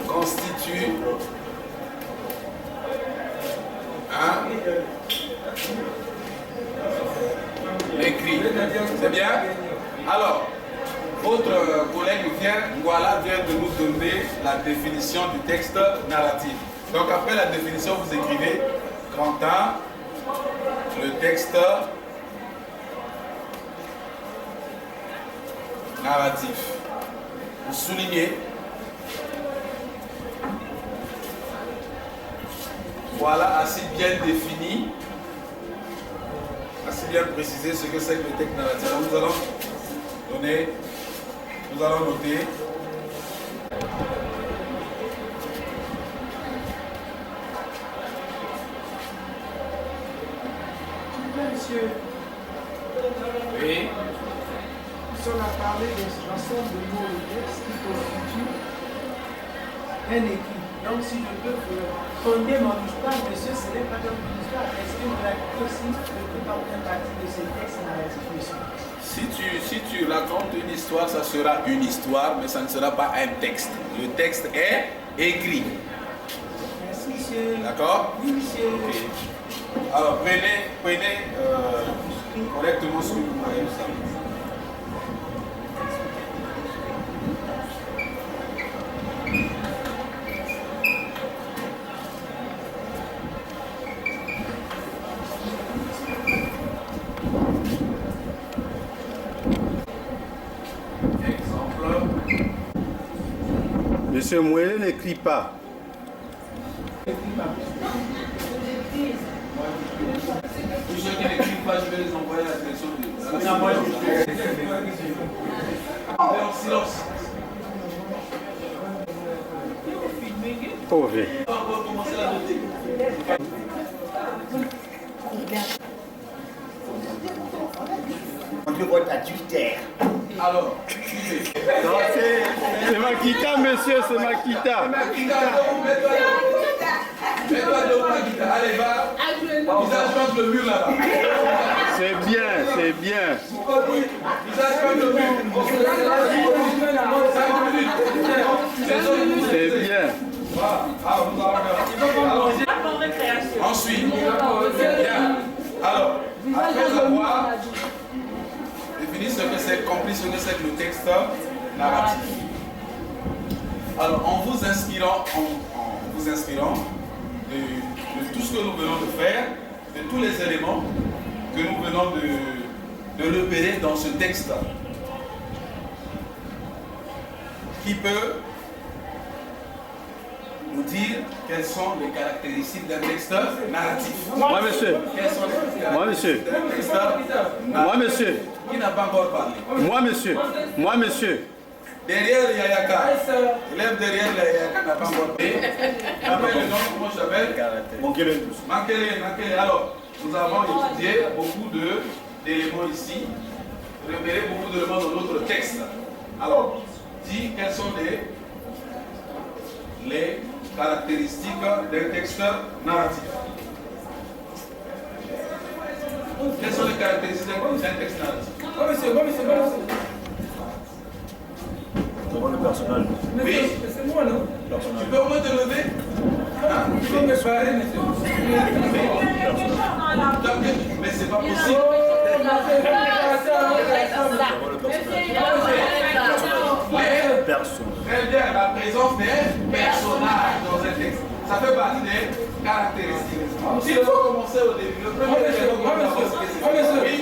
S1: constitue un écrit. C'est bien? Alors, votre collègue vient de nous donner la définition du texte narratif. Donc après la définition, vous écrivez Quentin, le texte narratif. Vous soulignez. Voilà, assez bien défini, assez bien précisé ce que c'est que le texte narratif. Donc nous allons noter.
S3: Monsieur,
S1: oui.
S3: Si on a parlé de l'ensemble de mots et textes qui constituent un écrit. Donc si je peux fonder mon histoire, monsieur, ce n'est pas comme une histoire. Est-ce que vous racontez aussi ne peut pas faire partie de ces textes narratifs, monsieur?
S1: Si tu racontes une histoire, ça sera une histoire, mais ça ne sera pas un texte. Le texte est écrit.
S3: Merci, monsieur.
S1: D'accord?
S3: Oui, monsieur.
S1: Okay. Alors, prenez correctement ce que vous voyez.
S15: Monsieur Mouélé n'écrit pas.
S1: Tous ceux qui n'écrivent pas, je vais les envoyer à la direction de en silence.
S15: Pauvre.
S1: On va commencer à noter.
S16: On veut votre adultère.
S1: Alors,
S15: c'est Makita, monsieur, c'est Makita.
S1: Mets-toi debout, Makita. Allez, va. Visage contre le mur là-bas.
S15: C'est bien, c'est bien.
S1: Visage contre le mur. 5 minutes.
S15: C'est bien.
S1: Ensuite, bien. Alors, après avoir défini ce que c'est, compris ce que c'est que le texte narratif. Alors, en vous inspirant de tout ce que nous venons de faire, de tous les éléments que nous venons de repérer dans ce texte, qui peut nous dire quelles sont les caractéristiques d'un texte narratif.
S15: Moi, monsieur.
S1: Quelles sont les caractéristiques
S15: Moi, monsieur.
S1: d'un texte narratif?
S15: Moi, monsieur.
S1: Qui n'a pas encore parlé?
S15: Moi, monsieur. Moi, monsieur.
S1: Derrière il y a Yaka. Lève derrière il y a Yaka, n'a pas encore parlé. Après le nom, comment je s'appelle? Mankele. Alors, nous avons étudié beaucoup d'éléments ici, repéré beaucoup d'éléments dans notre texte. Alors, dis quelles sont les caractéristiques d'un texte narratif. Quelles sont les caractéristiques d'un texte narratif?
S10: Le personnage.
S1: Oui.
S3: C'est moi, non?
S1: Tu peux au moins te lever? Hein?
S3: Tu peux me parler, monsieur.
S1: Mais c'est pas possible. Très bien, la présence des personnages dans un texte. Ça fait partie des caractéristiques. S'il faut commencer au début, le premier élément, oui,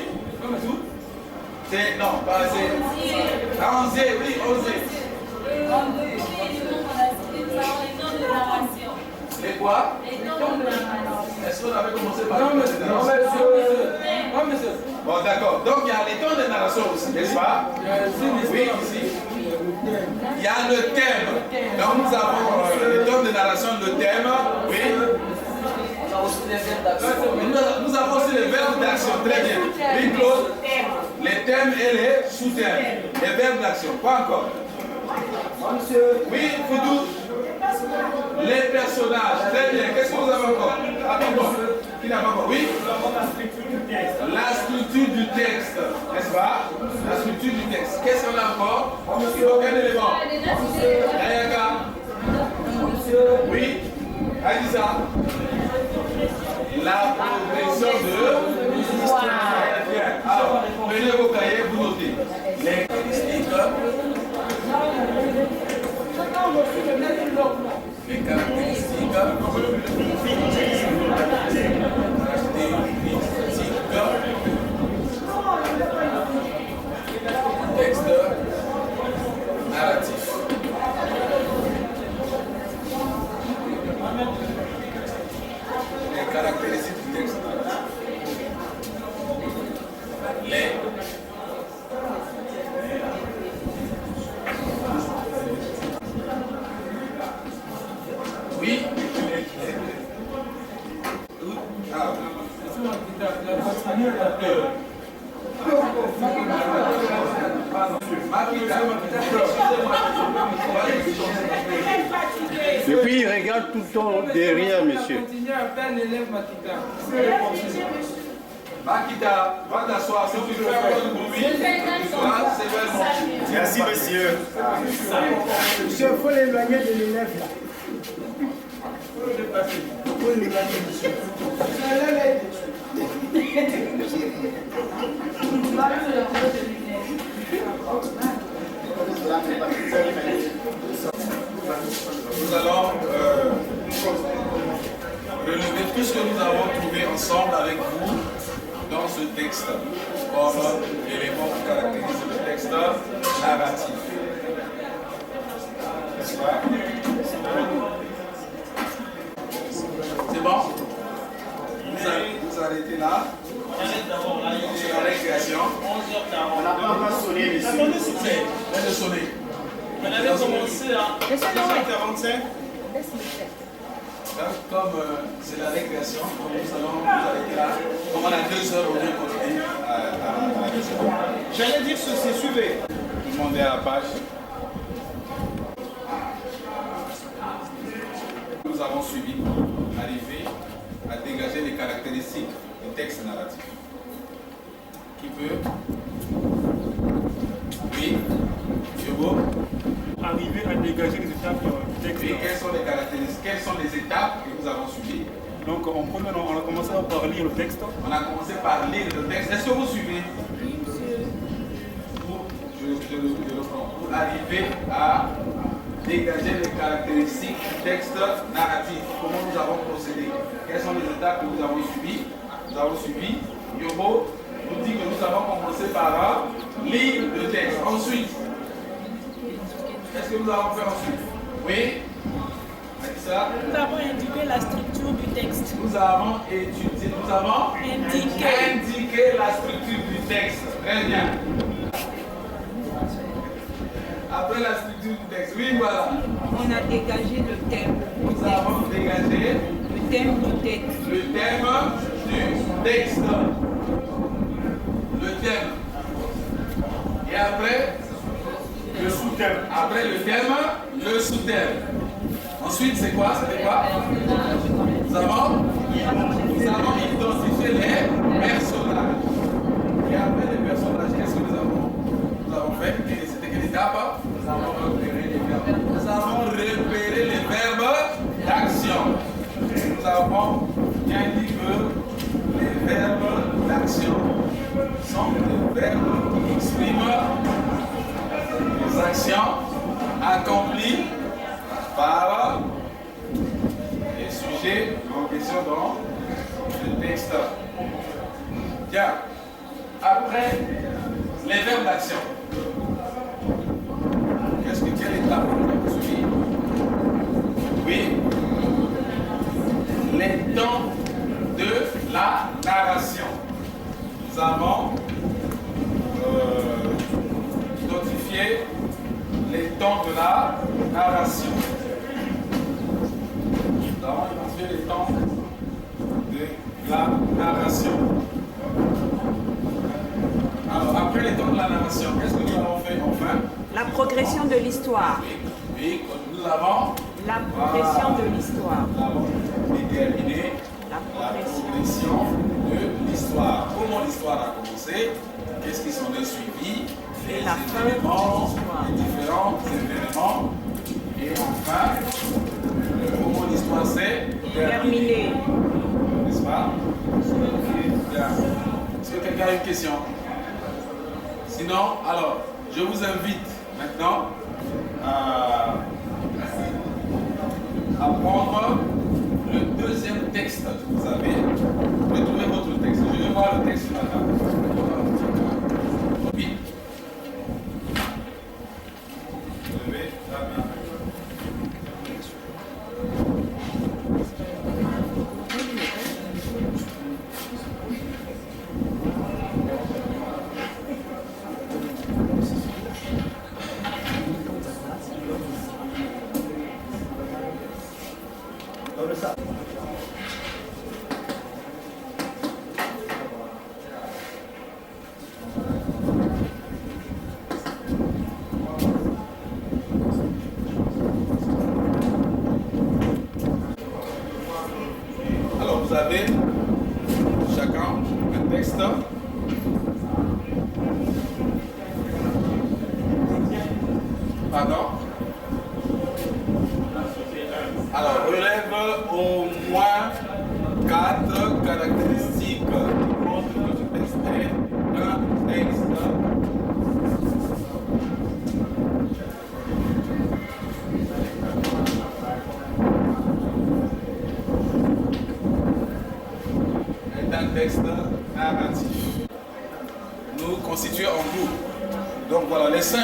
S1: c'est non, pas c'est. Onzier, oui, onzier. Les quoi?
S14: Les noms de narration.
S1: Est-ce Est-ce qu'on avait commencé par
S8: Non,
S1: les
S8: monsieur.
S1: temps de
S8: Non,
S1: narration?
S8: monsieur. Non, monsieur.
S1: Bon, d'accord. Donc, il y a les temps de narration aussi, n'est-ce pas? Oui, ici. Il y a le thème. Donc, nous avons les temps de narration, le thème. Oui. Nous avons aussi les verbes d'action. Très bien. Oui, Claude. Les thèmes et les sous-thèmes. Les verbes d'action. Pas encore. Oui, Foudou. Les personnages. Très bien. Qu'est-ce que vous avez encore? Attends. Qui n'a pas encore? Oui. La structure du texte. N'est-ce pas? La structure du texte. Qu'est-ce qu'on a encore? Aucun élément. Ayaka. Oui. Aïssa. La progression de l'histoire. Alors, prenez vos cahiers, vous notez. Les caractéristiques. Les caractéristiques. Texte narratif. Les caractéristiques du texte narratif. Oui. Ah.
S15: Et puis il regarde tout le temps derrière, monsieur.
S8: Continuez à faire l'élève Makita.
S1: Makita, va t'asseoir. Si tu fais un peu de bruit,
S10: Merci, monsieur.
S3: Monsieur, il faut l'éloigner de l'élève là. Il faut l'éloigner, monsieur.
S1: Nous allons relever tout ce que nous avons trouvé ensemble avec vous dans ce texte comme élément qui caractérise le texte narratif. C'est bon? Vous arrêtez là. C'est la récréation.
S10: On n'a pas encore sonné, monsieur.
S1: Attendez, s'il vous plaît. Viens de sonner.
S6: On avait commencé à
S10: 45.
S1: Comme c'est la récréation, nous allons nous arrêter là. Comme on a 2 heures, on vient continuer à la récréation.
S10: J'allais dire ceci, suivez.
S1: Tout le monde est à la page. Nous avons suivi, arrivé à dégager les caractéristiques du texte narratif. Qui peut? Oui. Yobo?
S4: Arriver à dégager les étapes du texte.
S1: Et quelles sont les caractéristiques? Quelles sont les étapes que nous avons suivies?
S4: Donc en premier, on a commencé par lire le texte.
S1: On a commencé par lire le texte. Est-ce que vous suivez? Oui, monsieur. Je reprends. Pour arriver à dégager les caractéristiques du texte narratif. Comment nous avons procédé? Quelles sont les étapes que nous avons suivies? Nous avons suivi. Yobo nous dit que nous avons commencé par lire le texte. Ensuite, qu'est-ce que nous avons fait ensuite? Oui?
S18: Nous avons indiqué la structure du texte.
S1: Nous avons étudié, nous avons indiqué la structure du texte. Très bien. Après la structure du texte, oui, voilà.
S18: On a dégagé le thème.
S1: Nous avons dégagé
S18: le thème du texte.
S1: Le thème du texte. Le thème. Et après,
S10: le sous-thème.
S1: Après le thème, le sous-thème. Ensuite, c'est quoi? C'était quoi? Nous avons identifié les personnages. Et après les personnages, qu'est-ce que nous avons fait? C'était quelle étape? Nous avons repéré les verbes. Nous avons repéré les verbes d'action. Nous avons bien dit que les verbes d'action sont des verbes qui expriment les actions accomplies par les sujets en question dans le texte. Bien. Après, les verbes d'action. Quelle étape vous avez suivi? Oui. Les temps de la narration. Nous avons notifié les temps de la narration. Nous avons identifié les temps de la narration. Alors, après les temps de la narration, qu'est-ce que nous avons fait enfin?
S7: La progression de l'histoire.
S1: Oui, nous avons
S7: la progression de l'histoire.
S1: Nous avons déterminé la progression de l'histoire. Comment l'histoire a commencé? Qu'est-ce qui s'en est suivi? Les événements, les différents événements. Et enfin, comment l'histoire s'est terminée. N'est-ce pas? Bien. Est-ce que quelqu'un a une question? Sinon, alors, je vous invite maintenant à prendre le deuxième texte que vous avez. Vous pouvez trouver votre texte. Je vais voir le texte sur la table. Oui. Vous levez la main. Alors, vous avez chacun un texte. Pardon? Alors, relève au moins 4 caractéristiques qui montrent que ce texte est un texte narratif. Nous constituons un groupe. Donc voilà, les 5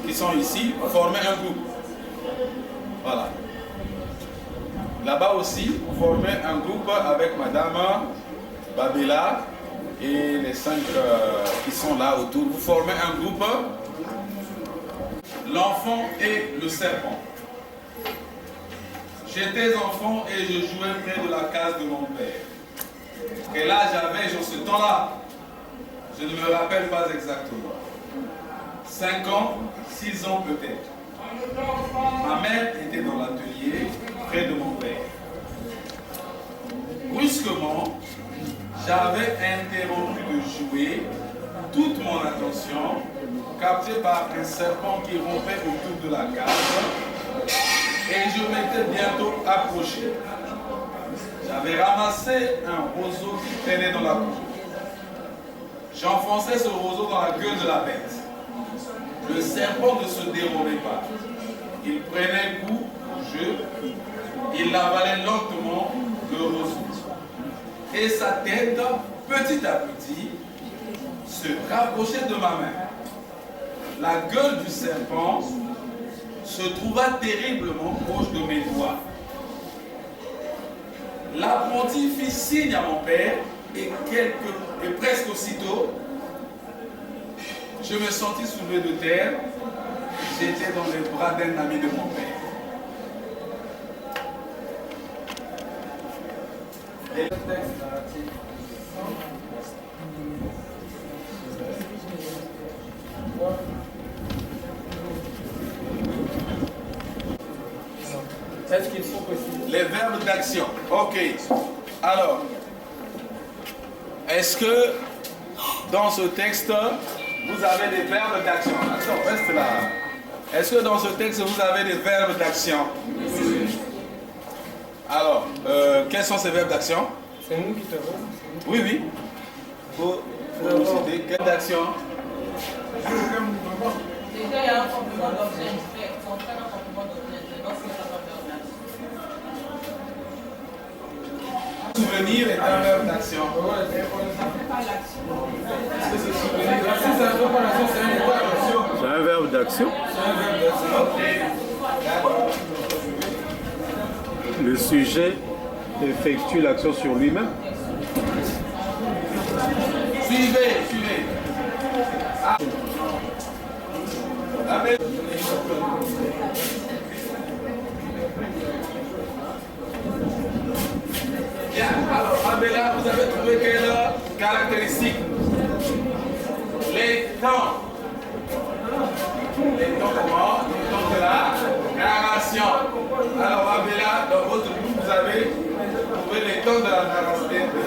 S1: qui sont ici formaient un groupe. Voilà. Là-bas aussi, vous formez un groupe avec Madame Babela et les 5 qui sont là autour. Vous formez un groupe. L'enfant et le serpent. J'étais enfant et je jouais près de la case de mon père. Quel âge avais-je en ce temps-là? Je ne me rappelle pas exactement. 5 ans, 6 ans peut-être. Ma mère était dans l'atelier près de mon père. Brusquement, j'avais interrompu de jouer, toute mon attention captée par un serpent qui rompait autour de la case et je m'étais bientôt approché. J'avais ramassé un roseau qui traînait dans la cour. J'enfonçais ce roseau dans la gueule de la bête. Le serpent ne se dérobait pas. Il prenait goût au jeu. Il avalait lentement le roseau. Et sa tête, petit à petit, se rapprochait de ma main. La gueule du serpent se trouva terriblement proche de mes doigts. L'apprenti fit signe à mon père et presque aussitôt, je me sentis soulevé de terre. J'étais dans les bras d'un ami de mon père. Et le texte narratif.
S8: Est-ce qu'il faut préciser?
S1: Les verbes d'action. Ok. Alors, est-ce que dans ce texte, vous avez des verbes d'action? Attends, reste là. Est-ce que dans ce texte, vous avez des verbes d'action? Alors, quels sont ces verbes d'action?
S8: C'est nous qui te voyons.
S1: Oui, oui. Vous citez quelle d'action?
S2: Déjà, il y a un complément d'objet. On fait un complément d'objet.
S1: Souvenir est un verbe d'action.
S8: Est-ce que c'est souvenir? L'action, c'est un verbe d'action, c'est un état d'action.
S15: C'est un verbe d'action.
S8: C'est un verbe d'action.
S15: Le sujet effectue l'action sur lui-même.
S1: Suivez. Ah. Bien, alors, Abella, vous avez trouvé quelle caractéristique? Les temps. Les temps comment? Les temps de la narration. Alors, Abella, dans votre groupe, vous avez trouvé les temps de la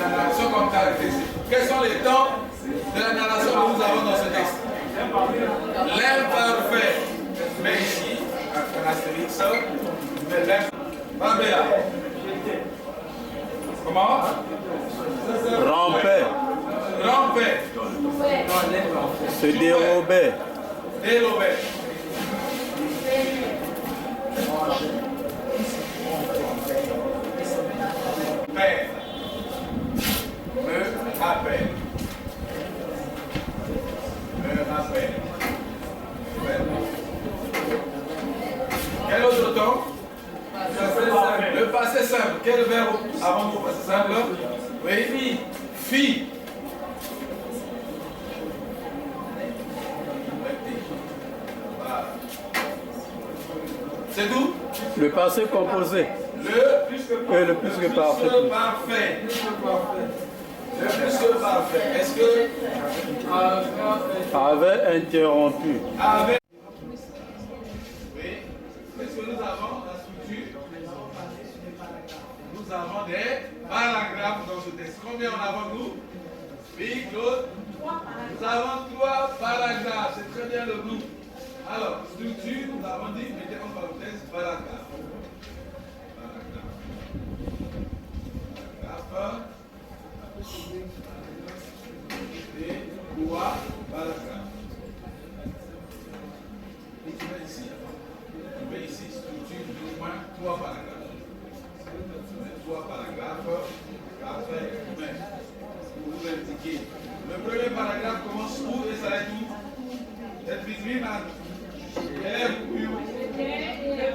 S1: narration comme caractéristique. Quels sont les temps de la narration que nous avons dans ce texte? L'imparfait. Mais ici, un astérix, mais Abella. Comment?
S15: Rampait. Se dérobait.
S1: Père. Me rappelle. Quel autre temps? Le passé simple. Quel verbe avant le passé simple? Oui. Fille. Voilà. C'est tout?
S15: Le passé composé.
S1: Le plus que parfait.
S15: Le plus que parfait.
S1: Le plus que parfait. Est-ce que
S15: avait interrompu.
S1: Avec. Oui. Est-ce que nous avons la structure? Nous avons des paragraphes dans ce texte. Combien en avons-nous? Oui, Claude? Nous avons 3 paragraphes. C'est très bien le groupe. Alors, structure, nous avons dit, mettez en parenthèse paragraphe. Paragraphe. Et 3 paragraphes. Et tu mets ici. Tu mets ici, structure, au moins 3 paragraphes. 3 paragraphes. Après, vous indiquez. Le premier paragraphe commence où et s'arrête où? Cette vitrine a.
S2: Le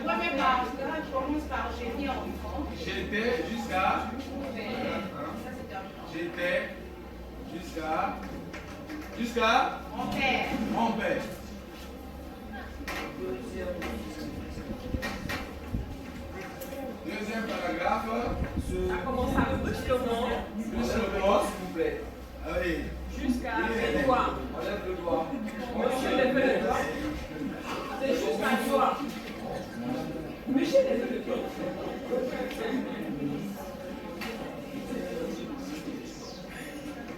S2: premier paragraphe commence par j'étais enfant.
S1: J'étais jusqu'à. J'étais jusqu'à.
S2: Mon père.
S1: Mon père. Deuxième paragraphe.
S7: Ça commence par le nom.
S1: Plus le nom, s'il vous plaît. Oui.
S7: Jusqu'à le doigt.
S8: On lève le doigt.
S7: Monsieur lève le doigt. C'est jusqu'à doigt. Monsieur lève le doigt.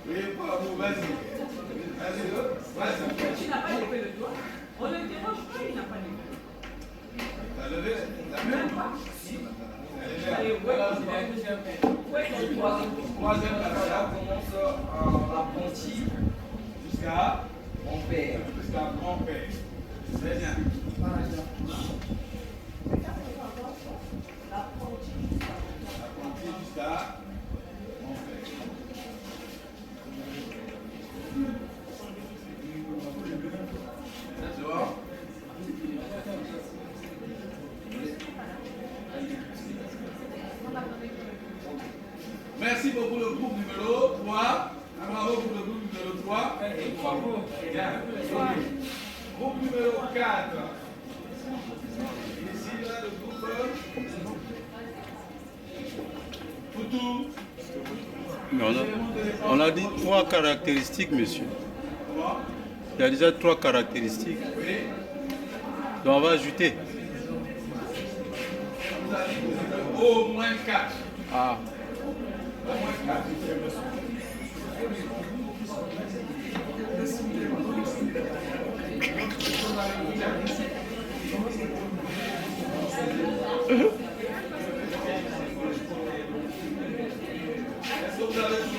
S1: Oui, pardon, vas-y. Vas-y.
S7: Tu n'as pas levé le doigt. On l'interroge pas, il n'a pas levé.
S1: T'as levé la main?
S7: Même pas.
S8: Allez, troisième paragraphe commence en apprenti
S1: jusqu'à
S8: mon père.
S1: Jusqu'à mon père. Très bien. L'apprenti jusqu'à mon père. D'accord? Merci beaucoup le groupe numéro 3. Un bravo pour le groupe numéro 3. Bien. Groupe numéro 4. Ici, là, le groupe Poutou.
S15: On a dit 3 caractéristiques, monsieur. Il y a déjà 3 caractéristiques.
S1: Oui.
S15: Donc on va ajouter.
S1: Vous avez au moins 4.
S15: Ah.
S1: Au moins 4. Est-ce que vous avez trouvé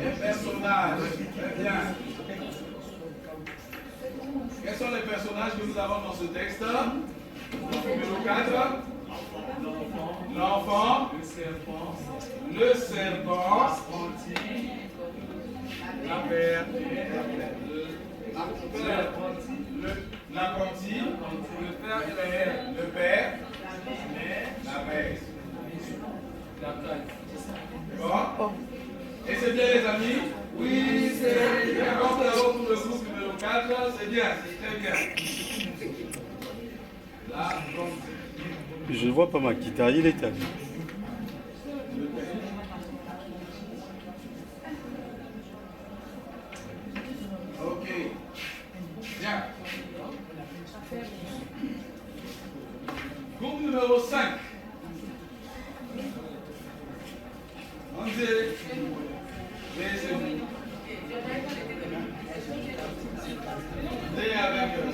S1: les personnages? Très bien. Quels sont les personnages que nous avons dans ce texte? Numéro 4. L'enfant. Le serpent. La mère. l'apprenti,
S8: le père et la mère,
S1: le père, la mère. Bon. Et c'est bien les amis? Oui, c'est bien. Quand nous avons pour le groupe numéro 4, c'est bien, c'est très bien. Là, donc.
S15: Je ne vois pas ma guitare, il est allé.
S1: Ok. Bien. Groupe numéro 5. On dit. Laissez-vous. Venez avec eux.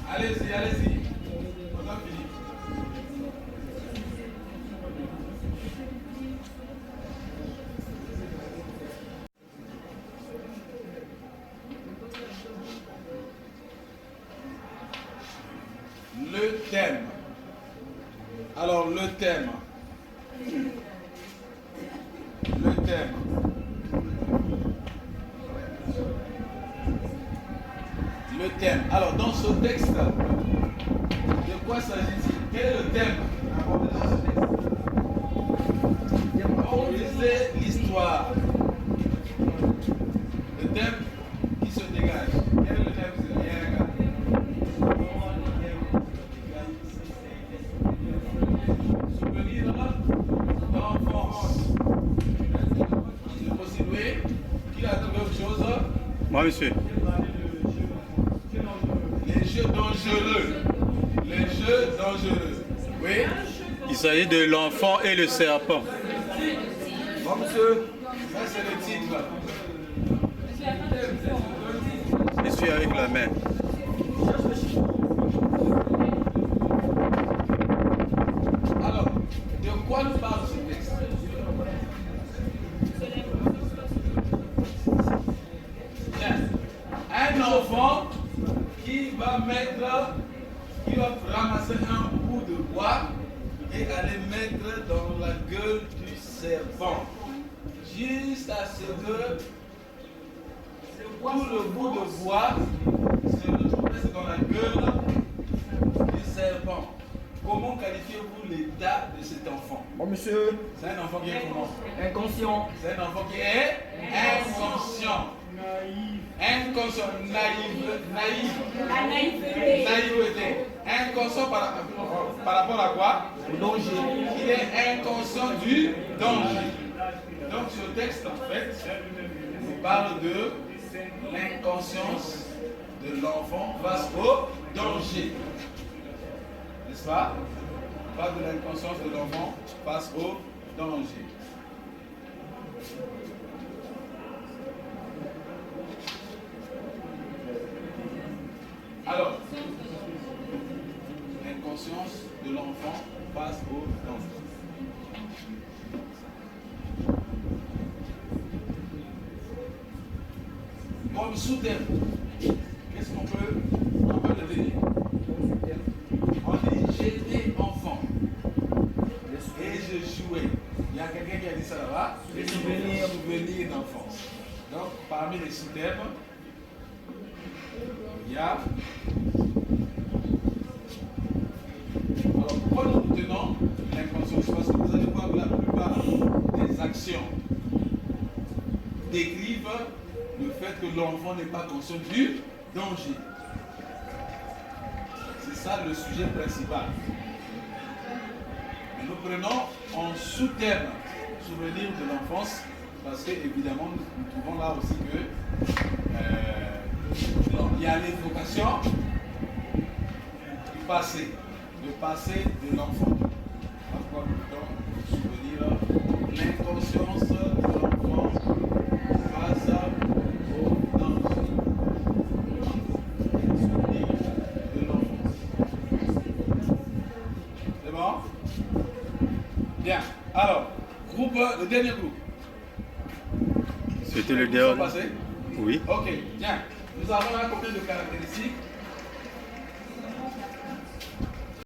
S1: Allez-y, allez-y. On a fini. Le thème. Alors, le thème. Le thème. Le thème. Alors, dans ce texte, de quoi s'agit-il? Quel est le thème abordé dans ce texte? On disait l'histoire. Le thème qui se dégage. Quel est le thème qui se dégage? Souvenir d'enfance. C'est possible, oui. Qui a trouvé autre chose?
S15: Moi, monsieur.
S1: Les jeux dangereux. Les jeux dangereux. Oui.
S15: Il s'agit de l'enfant et le serpent.
S1: Bon, monsieur. Ça, c'est le titre.
S15: Je suis avec la main.
S1: Alors, de quoi nous parle ce texte? Bien. Un enfant qui va ramasser un bout de bois et aller mettre dans la gueule du serpent. Juste à ce que tout le bout de bois se retrouve dans la gueule du serpent. Comment qualifiez-vous l'état de cet enfant?
S16: Bon, monsieur.
S1: C'est un enfant qui est comment?
S16: Inconscient.
S1: C'est un enfant qui est inconscient. Inconscient, naïf.
S2: La naïveté.
S1: Naïveté. Inconscient par rapport à quoi?
S16: Au danger.
S1: Il est inconscient du danger. Donc ce texte en fait nous parle de l'inconscience de l'enfant face au danger. N'est-ce pas? On parle de l'inconscience de l'enfant face au danger. Alors, l'inconscience de l'enfant face au danger. Comme sous-thème, qu'est-ce qu'on peut le dire? On dit j'étais enfant et je jouais. Il y a quelqu'un qui a dit ça là-bas. Les souvenirs d'enfance. Donc, parmi les sous-thèmes, il y a. Alors, pourquoi nous retenons l'inconscience? Parce que vous allez voir que la plupart des actions décrivent le fait que l'enfant n'est pas conscient du danger. C'est ça le sujet principal. Mais nous prenons en sous-thème souvenir de l'enfance parce que évidemment nous trouvons là aussi que il y a l'évocation du passé, le passé de l'enfant. Pourquoi nous prenons souvenir l'inconscience de l'enfant face au danger. Souvenir de l'enfance. C'est bon? Bien. Alors, le dernier groupe.
S15: C'était le dernier.
S1: Passé?
S15: Oui.
S1: Ok, bien. Nous avons là combien de caractéristiques?